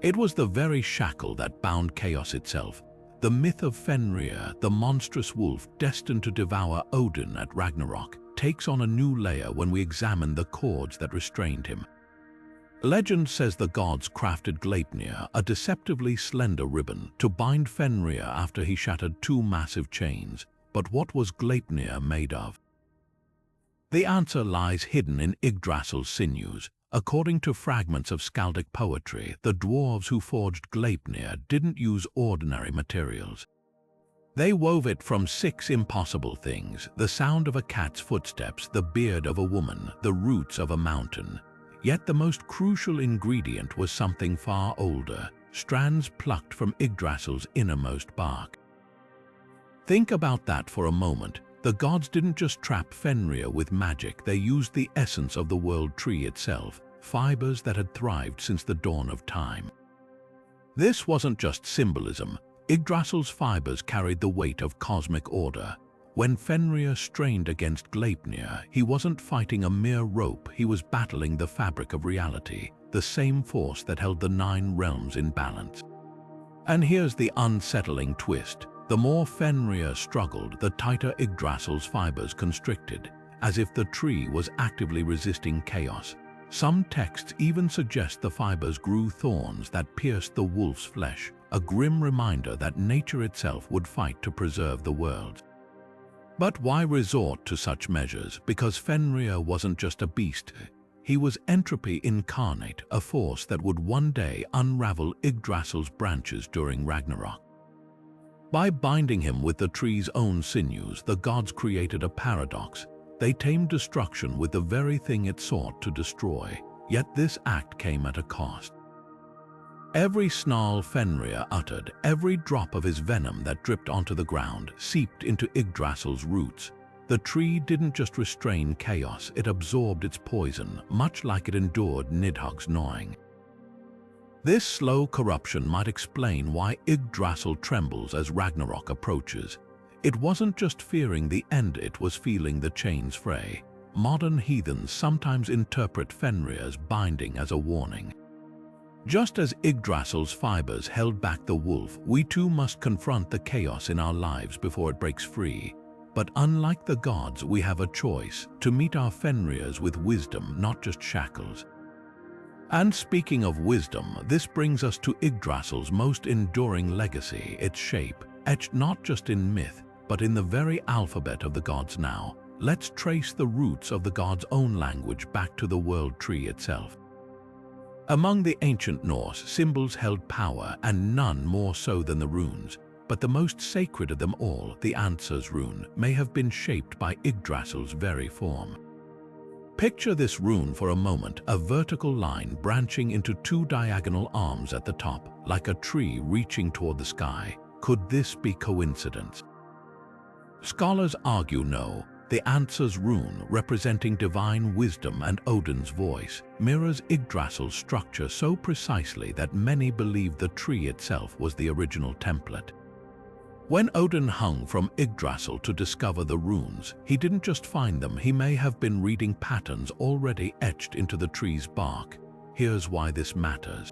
It was the very shackle that bound chaos itself. The myth of Fenrir, the monstrous wolf destined to devour Odin at Ragnarok, takes on a new layer when we examine the cords that restrained him. Legend says the gods crafted Gleipnir, a deceptively slender ribbon, to bind Fenrir after he shattered two massive chains. But what was Gleipnir made of? The answer lies hidden in Yggdrasil's sinews. According to fragments of skaldic poetry, the dwarves who forged Gleipnir didn't use ordinary materials. They wove it from 6 impossible things: the sound of a cat's footsteps, the beard of a woman, the roots of a mountain. Yet the most crucial ingredient was something far older, strands plucked from Yggdrasil's innermost bark. Think about that for a moment. The gods didn't just trap Fenrir with magic, they used the essence of the World Tree itself, fibers that had thrived since the dawn of time. This wasn't just symbolism. Yggdrasil's fibers carried the weight of cosmic order. When Fenrir strained against Gleipnir, he wasn't fighting a mere rope, he was battling the fabric of reality, the same force that held the 9 realms in balance. And here's the unsettling twist. The more Fenrir struggled, the tighter Yggdrasil's fibers constricted, as if the tree was actively resisting chaos. Some texts even suggest the fibers grew thorns that pierced the wolf's flesh, a grim reminder that nature itself would fight to preserve the world. But why resort to such measures? Because Fenrir wasn't just a beast. He was entropy incarnate, a force that would one day unravel Yggdrasil's branches during Ragnarok. By binding him with the tree's own sinews, the gods created a paradox. They tamed destruction with the very thing it sought to destroy. Yet this act came at a cost. Every snarl Fenrir uttered, every drop of his venom that dripped onto the ground, seeped into Yggdrasil's roots. The tree didn't just restrain chaos, it absorbed its poison, much like it endured Nidhogg's gnawing. This slow corruption might explain why Yggdrasil trembles as Ragnarok approaches. It wasn't just fearing the end, it was feeling the chains fray. Modern heathens sometimes interpret Fenrir's binding as a warning. Just as Yggdrasil's fibers held back the wolf, we too must confront the chaos in our lives before it breaks free. But unlike the gods, we have a choice: to meet our Fenrirs with wisdom, not just shackles. And speaking of wisdom, this brings us to Yggdrasil's most enduring legacy, its shape, etched not just in myth, but in the very alphabet of the gods now. Let's trace the roots of the gods' own language back to the World Tree itself. Among the ancient Norse, symbols held power, and none more so than the runes. But the most sacred of them all, the Answer's rune, may have been shaped by Yggdrasil's very form. Picture this rune for a moment, a vertical line branching into 2 diagonal arms at the top, like a tree reaching toward the sky. Could this be coincidence? Scholars argue no. The Answer's rune, representing divine wisdom and Odin's voice, mirrors Yggdrasil's structure so precisely that many believe the tree itself was the original template. When Odin hung from Yggdrasil to discover the runes, he didn't just find them, he may have been reading patterns already etched into the tree's bark. Here's why this matters.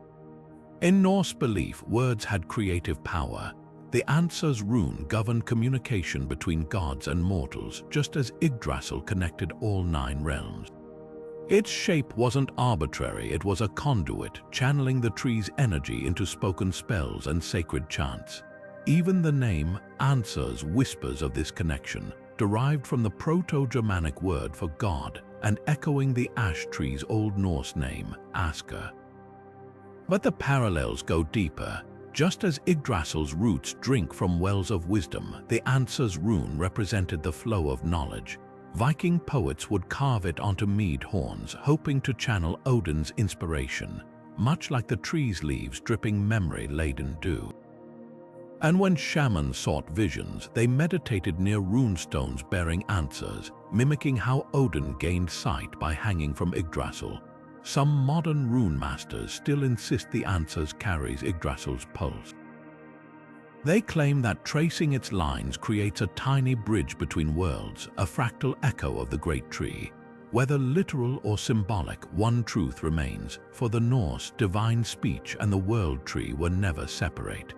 In Norse belief, words had creative power. The Answer's rune governed communication between gods and mortals, just as Yggdrasil connected all 9 realms. Its shape wasn't arbitrary, it was a conduit, channeling the tree's energy into spoken spells and sacred chants. Even the name answers whispers of this connection, derived from the Proto-Germanic word for god and echoing the ash tree's Old Norse name, Asker. But the parallels go deeper. Just as Yggdrasil's roots drink from wells of wisdom, the Ansar's rune represented the flow of knowledge. Viking poets would carve it onto mead horns, hoping to channel Odin's inspiration, much like the tree's leaves dripping memory-laden dew. And when shamans sought visions, they meditated near runestones bearing answers, mimicking how Odin gained sight by hanging from Yggdrasil. Some modern rune masters still insist the answers carries Yggdrasil's pulse. They claim that tracing its lines creates a tiny bridge between worlds, a fractal echo of the great tree. Whether literal or symbolic, one truth remains: for the Norse, divine speech and the world tree were never separate.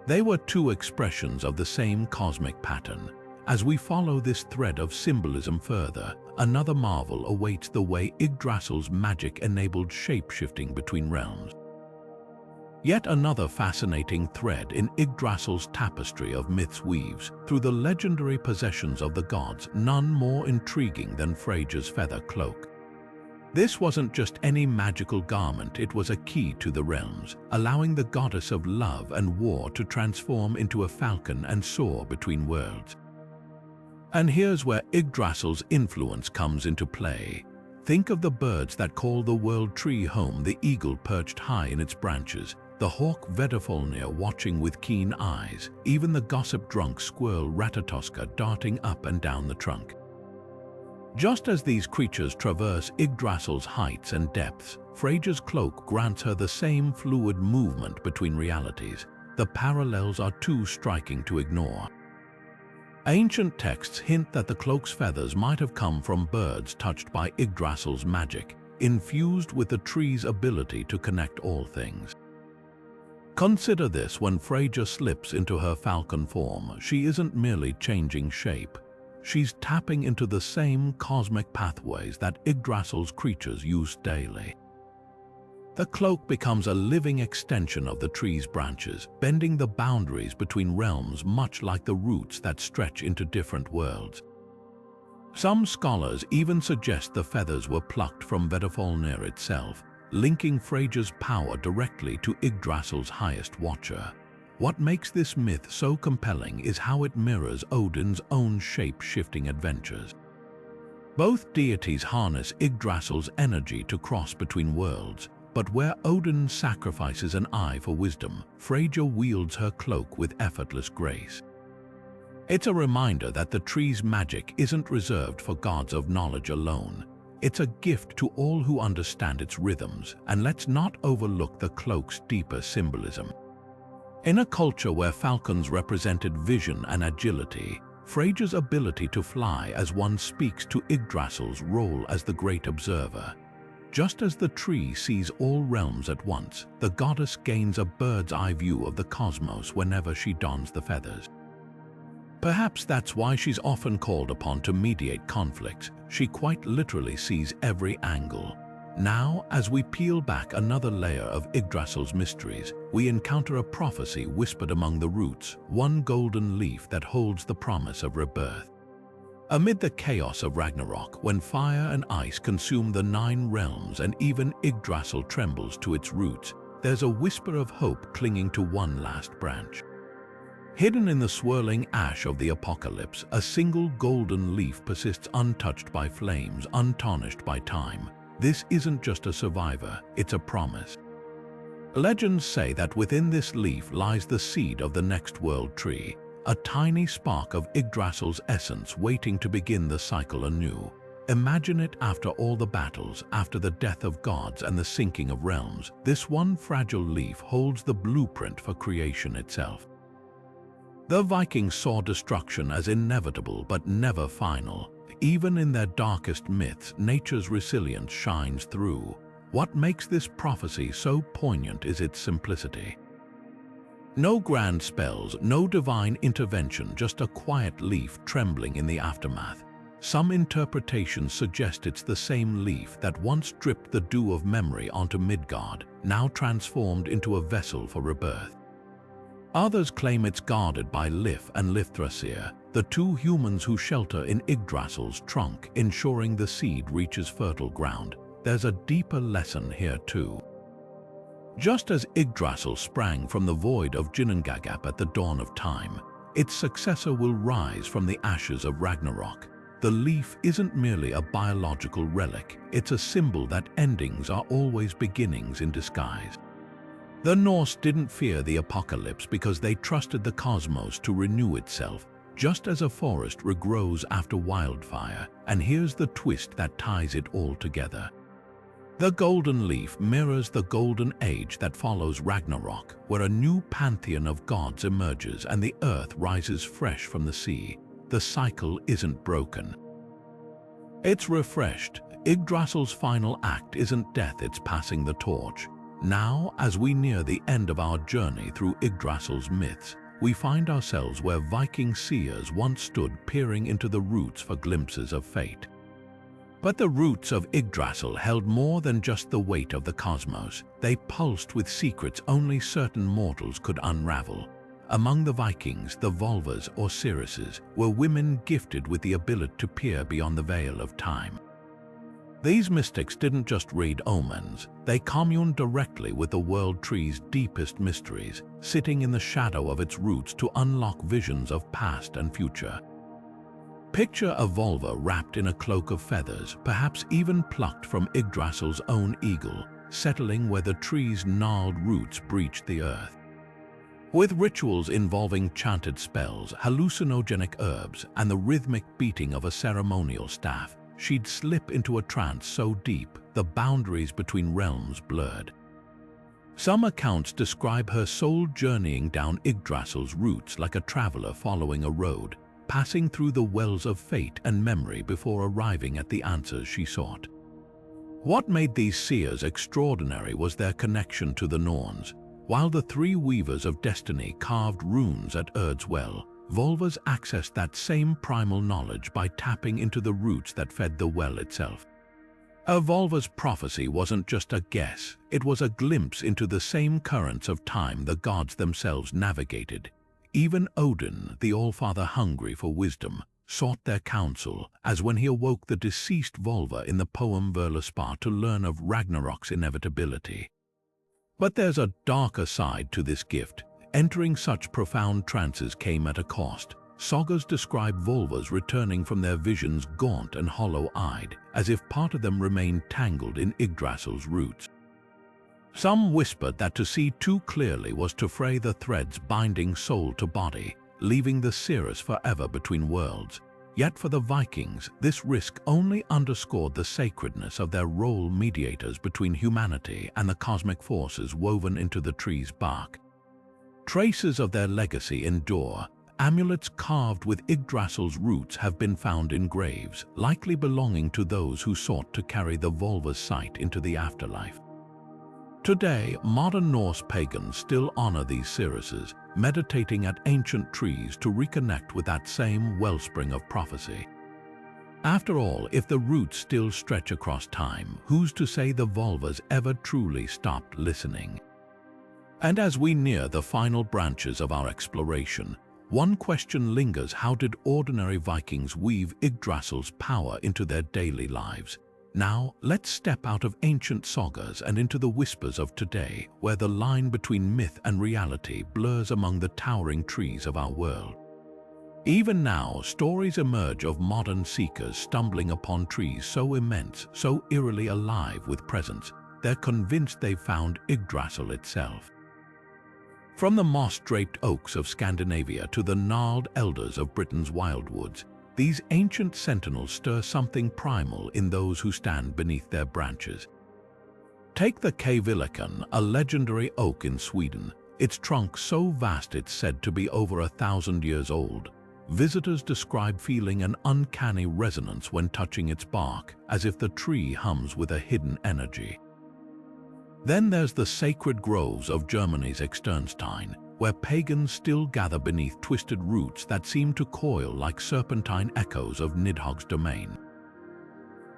They were two expressions of the same cosmic pattern. As we follow this thread of symbolism further, another marvel awaits: the way Yggdrasil's magic enabled shape-shifting between realms. Yet another fascinating thread in Yggdrasil's tapestry of myths weaves through the legendary possessions of the gods, none more intriguing than Freyja's feather cloak. This wasn't just any magical garment, it was a key to the realms, allowing the goddess of love and war to transform into a falcon and soar between worlds. And here's where Yggdrasil's influence comes into play. Think of the birds that call the world tree home: the eagle perched high in its branches, the hawk Vedafölnir watching with keen eyes, even the gossip-drunk squirrel Ratatoskr darting up and down the trunk. Just as these creatures traverse Yggdrasil's heights and depths, Freyja's cloak grants her the same fluid movement between realities. The parallels are too striking to ignore. Ancient texts hint that the cloak's feathers might have come from birds touched by Yggdrasil's magic, infused with the tree's ability to connect all things. Consider this: when Freyja slips into her falcon form, she isn't merely changing shape. She's tapping into the same cosmic pathways that Yggdrasil's creatures use daily. The cloak becomes a living extension of the tree's branches, bending the boundaries between realms much like the roots that stretch into different worlds. Some scholars even suggest the feathers were plucked from Vedafölnir itself, linking Freyja's power directly to Yggdrasil's highest watcher. What makes this myth so compelling is how it mirrors Odin's own shape-shifting adventures. Both deities harness Yggdrasil's energy to cross between worlds, but where Odin sacrifices an eye for wisdom, Freyja wields her cloak with effortless grace. It's a reminder that the tree's magic isn't reserved for gods of knowledge alone. It's a gift to all who understand its rhythms, and let's not overlook the cloak's deeper symbolism. In a culture where falcons represented vision and agility, Freyja's ability to fly as one speaks to Yggdrasil's role as the great observer. Just as the tree sees all realms at once, the goddess gains a bird's-eye view of the cosmos whenever she dons the feathers. Perhaps that's why she's often called upon to mediate conflicts. She quite literally sees every angle. Now, as we peel back another layer of Yggdrasil's mysteries, we encounter a prophecy whispered among the roots, one golden leaf that holds the promise of rebirth. Amid the chaos of Ragnarok, when fire and ice consume the 9 realms and even Yggdrasil trembles to its roots, there's a whisper of hope clinging to one last branch. Hidden in the swirling ash of the apocalypse, a single golden leaf persists untouched by flames, untarnished by time. This isn't just a survivor, it's a promise. Legends say that within this leaf lies the seed of the next world tree, a tiny spark of Yggdrasil's essence waiting to begin the cycle anew. Imagine it: after all the battles, after the death of gods and the sinking of realms, this one fragile leaf holds the blueprint for creation itself. The Vikings saw destruction as inevitable but never final. Even in their darkest myths, nature's resilience shines through. What makes this prophecy so poignant is its simplicity. No grand spells, no divine intervention, just a quiet leaf trembling in the aftermath. Some interpretations suggest it's the same leaf that once dripped the dew of memory onto Midgard, now transformed into a vessel for rebirth. Others claim it's guarded by Lif and Lifthrasir, the two humans who shelter in Yggdrasil's trunk, ensuring the seed reaches fertile ground. There's a deeper lesson here too. Just as Yggdrasil sprang from the void of Ginnungagap at the dawn of time, its successor will rise from the ashes of Ragnarok. The leaf isn't merely a biological relic, it's a symbol that endings are always beginnings in disguise. The Norse didn't fear the apocalypse because they trusted the cosmos to renew itself, just as a forest regrows after wildfire, and here's the twist that ties it all together. The golden leaf mirrors the golden age that follows Ragnarok, where a new pantheon of gods emerges and the earth rises fresh from the sea. The cycle isn't broken. It's refreshed. Yggdrasil's final act isn't death, it's passing the torch. Now, as we near the end of our journey through Yggdrasil's myths, we find ourselves where Viking seers once stood peering into the roots for glimpses of fate. But the roots of Yggdrasil held more than just the weight of the cosmos. They pulsed with secrets only certain mortals could unravel. Among the Vikings, the Volvas or Seerses were women gifted with the ability to peer beyond the veil of time. These mystics didn't just read omens, they communed directly with the World Tree's deepest mysteries, sitting in the shadow of its roots to unlock visions of past and future. Picture a Volva wrapped in a cloak of feathers, perhaps even plucked from Yggdrasil's own eagle, settling where the tree's gnarled roots breached the earth. With rituals involving chanted spells, hallucinogenic herbs, and the rhythmic beating of a ceremonial staff, she'd slip into a trance so deep the boundaries between realms blurred. Some accounts describe her soul journeying down Yggdrasil's roots like a traveler following a road, passing through the wells of fate and memory before arriving at the answers she sought. What made these seers extraordinary was their connection to the Norns. While the three weavers of destiny carved runes at Urd's well, Volvas accessed that same primal knowledge by tapping into the roots that fed the well itself. A Volva's prophecy wasn't just a guess, it was a glimpse into the same currents of time the gods themselves navigated. Even Odin, the Allfather hungry for wisdom, sought their counsel, as when he awoke the deceased Volva in the poem Völuspá to learn of Ragnarok's inevitability. But there's a darker side to this gift. Entering such profound trances came at a cost. Sagas describe Volvas returning from their visions gaunt and hollow-eyed, as if part of them remained tangled in Yggdrasil's roots. Some whispered that to see too clearly was to fray the threads binding soul to body, leaving the seers forever between worlds. Yet for the Vikings, this risk only underscored the sacredness of their role mediators between humanity and the cosmic forces woven into the tree's bark. Traces of their legacy endure. Amulets carved with Yggdrasil's roots have been found in graves, likely belonging to those who sought to carry the Volva's sight into the afterlife. Today, modern Norse pagans still honor these seeresses, meditating at ancient trees to reconnect with that same wellspring of prophecy. After all, if the roots still stretch across time, who's to say the Volvas ever truly stopped listening? And as we near the final branches of our exploration, one question lingers: how did ordinary Vikings weave Yggdrasil's power into their daily lives? Now, let's step out of ancient sagas and into the whispers of today, where the line between myth and reality blurs among the towering trees of our world. Even now, stories emerge of modern seekers stumbling upon trees so immense, so eerily alive with presence, they're convinced they've found Yggdrasil itself. From the moss-draped oaks of Scandinavia to the gnarled elders of Britain's wildwoods, these ancient sentinels stir something primal in those who stand beneath their branches. Take the Kvilikon, a legendary oak in Sweden. Its trunk so vast it's said to be over 1,000 years old. Visitors describe feeling an uncanny resonance when touching its bark, as if the tree hums with a hidden energy. Then there's the sacred groves of Germany's Externstein, where pagans still gather beneath twisted roots that seem to coil like serpentine echoes of Nidhogg's domain.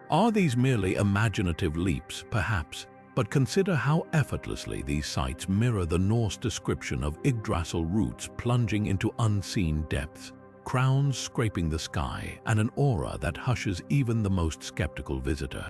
Are these merely imaginative leaps, perhaps? But consider how effortlessly these sites mirror the Norse description of Yggdrasil roots plunging into unseen depths, crowns scraping the sky, and an aura that hushes even the most skeptical visitor.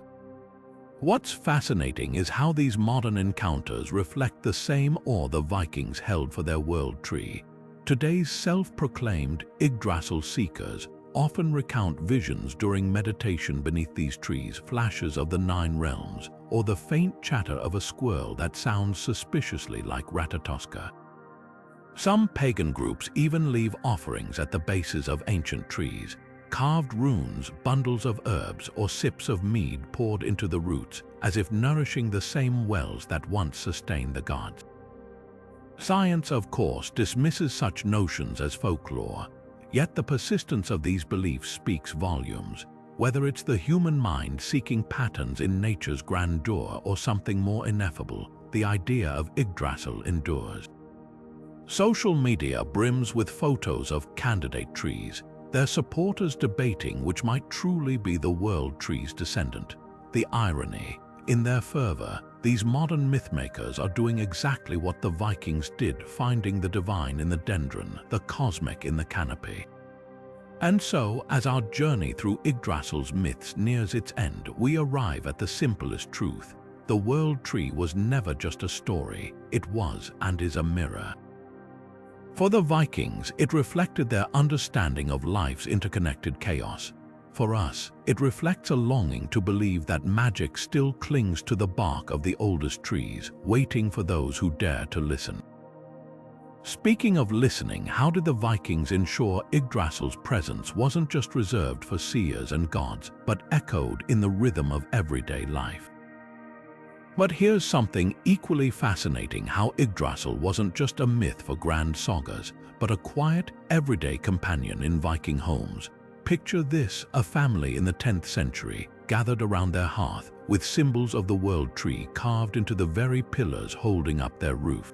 What's fascinating is how these modern encounters reflect the same awe the Vikings held for their world tree. Today's self-proclaimed Yggdrasil seekers often recount visions during meditation beneath these trees, flashes of the 9 realms, or the faint chatter of a squirrel that sounds suspiciously like Ratatoskr. Some pagan groups even leave offerings at the bases of ancient trees, carved runes, bundles of herbs, or sips of mead poured into the roots, as if nourishing the same wells that once sustained the gods. Science, of course, dismisses such notions as folklore, yet the persistence of these beliefs speaks volumes. Whether it's the human mind seeking patterns in nature's grandeur or something more ineffable, the idea of Yggdrasil endures. Social media brims with photos of candidate trees, their supporters debating which might truly be the world tree's descendant. The irony, in their fervor, these modern mythmakers are doing exactly what the Vikings did, finding the divine in the dendron, the cosmic in the canopy. And so, as our journey through Yggdrasil's myths nears its end, we arrive at the simplest truth. The world tree was never just a story, it was and is a mirror. For the Vikings, it reflected their understanding of life's interconnected chaos. For us, it reflects a longing to believe that magic still clings to the bark of the oldest trees, waiting for those who dare to listen. Speaking of listening, how did the Vikings ensure Yggdrasil's presence wasn't just reserved for seers and gods, but echoed in the rhythm of everyday life? But here's something equally fascinating: how Yggdrasil wasn't just a myth for grand sagas, but a quiet, everyday companion in Viking homes. Picture this: a family in the 10th century, gathered around their hearth, with symbols of the world tree carved into the very pillars holding up their roof.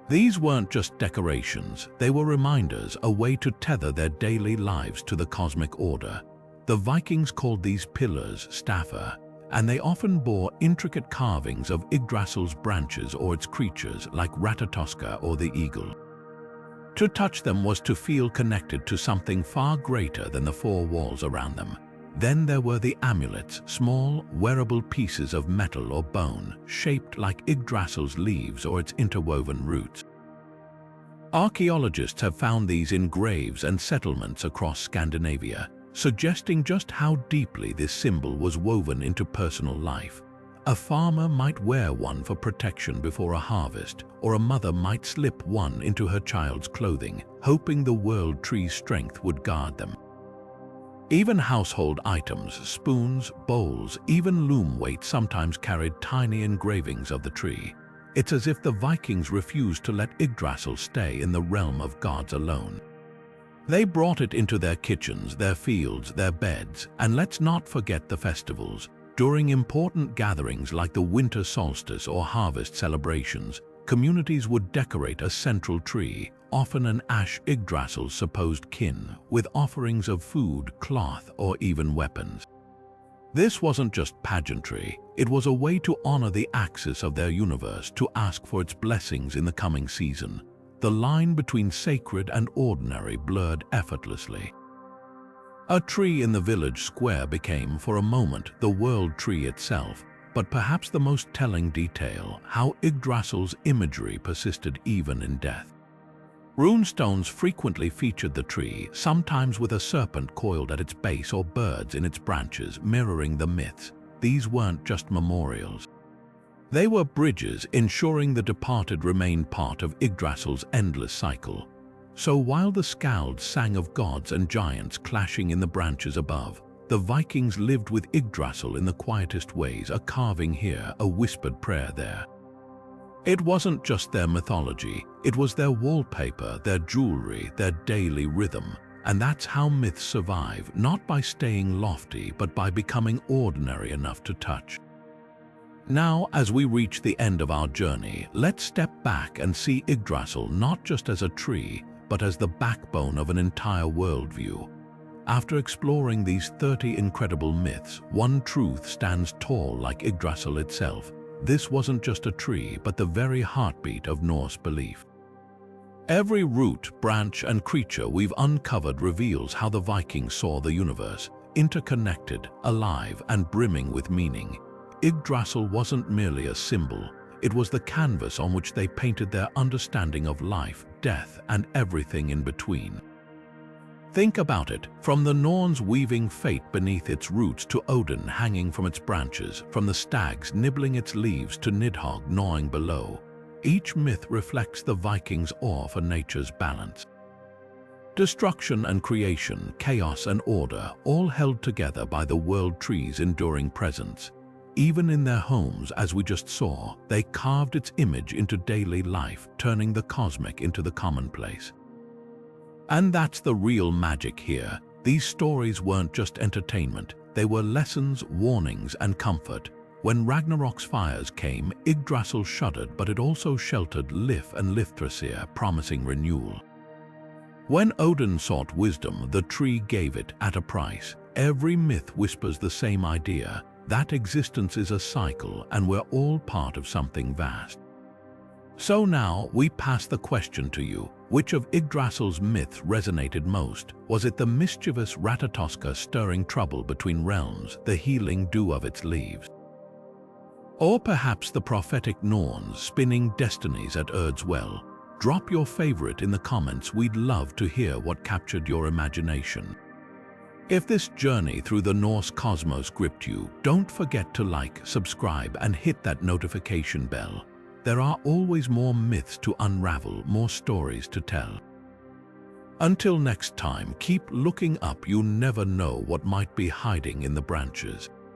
These weren't just decorations, they were reminders, a way to tether their daily lives to the cosmic order. The Vikings called these pillars stafir, and they often bore intricate carvings of Yggdrasil's branches or its creatures, like Ratatoskr or the eagle. To touch them was to feel connected to something far greater than the 4 walls around them. Then there were the amulets, small, wearable pieces of metal or bone, shaped like Yggdrasil's leaves or its interwoven roots. Archaeologists have found these in graves and settlements across Scandinavia, suggesting just how deeply this symbol was woven into personal life. A farmer might wear one for protection before a harvest, or a mother might slip one into her child's clothing, hoping the world tree's strength would guard them. Even household items, spoons, bowls, even loom weight sometimes carried tiny engravings of the tree. It's as if the Vikings refused to let Yggdrasil stay in the realm of gods alone. They brought it into their kitchens, their fields, their beds, and let's not forget the festivals. During important gatherings like the winter solstice or harvest celebrations, communities would decorate a central tree, often an ash Yggdrasil's supposed kin, with offerings of food, cloth, or even weapons. This wasn't just pageantry, it was a way to honor the axis of their universe, to ask for its blessings in the coming season. The line between sacred and ordinary blurred effortlessly. A tree in the village square became, for a moment, the world tree itself, but perhaps the most telling detail, how Yggdrasil's imagery persisted even in death. Runestones frequently featured the tree, sometimes with a serpent coiled at its base or birds in its branches, mirroring the myths. These weren't just memorials. They were bridges, ensuring the departed remained part of Yggdrasil's endless cycle. So while the Skalds sang of gods and giants clashing in the branches above, the Vikings lived with Yggdrasil in the quietest ways, a carving here, a whispered prayer there. It wasn't just their mythology, it was their wallpaper, their jewelry, their daily rhythm. And that's how myths survive, not by staying lofty, but by becoming ordinary enough to touch. Now, as we reach the end of our journey, let's step back and see Yggdrasil not just as a tree, but as the backbone of an entire worldview. After exploring these 30 incredible myths, one truth stands tall like Yggdrasil itself. This wasn't just a tree, but the very heartbeat of Norse belief. Every root, branch, and creature we've uncovered reveals how the Vikings saw the universe, interconnected, alive, and brimming with meaning. Yggdrasil wasn't merely a symbol, it was the canvas on which they painted their understanding of life, death, and everything in between. Think about it, from the Norns weaving fate beneath its roots to Odin hanging from its branches, from the stags nibbling its leaves to Nidhogg gnawing below. Each myth reflects the Vikings' awe for nature's balance. Destruction and creation, chaos and order, all held together by the World Tree's enduring presence. Even in their homes, as we just saw, they carved its image into daily life, turning the cosmic into the commonplace. And that's the real magic here. These stories weren't just entertainment, they were lessons, warnings, and comfort. When Ragnarok's fires came, Yggdrasil shuddered, but it also sheltered Lif and Niflheim, promising renewal. When Odin sought wisdom, the tree gave it at a price. Every myth whispers the same idea, that existence is a cycle and we're all part of something vast. So now we pass the question to you. Which of Yggdrasil's myths resonated most? Was it the mischievous Ratatoskr stirring trouble between realms, the healing dew of its leaves? Or perhaps the prophetic Norns spinning destinies at Urd's well? Drop your favorite in the comments, we'd love to hear what captured your imagination. If this journey through the Norse cosmos gripped you, don't forget to like, subscribe, and hit that notification bell. There are always more myths to unravel, more stories to tell. Until next time, keep looking up, you never know what might be hiding in the branches.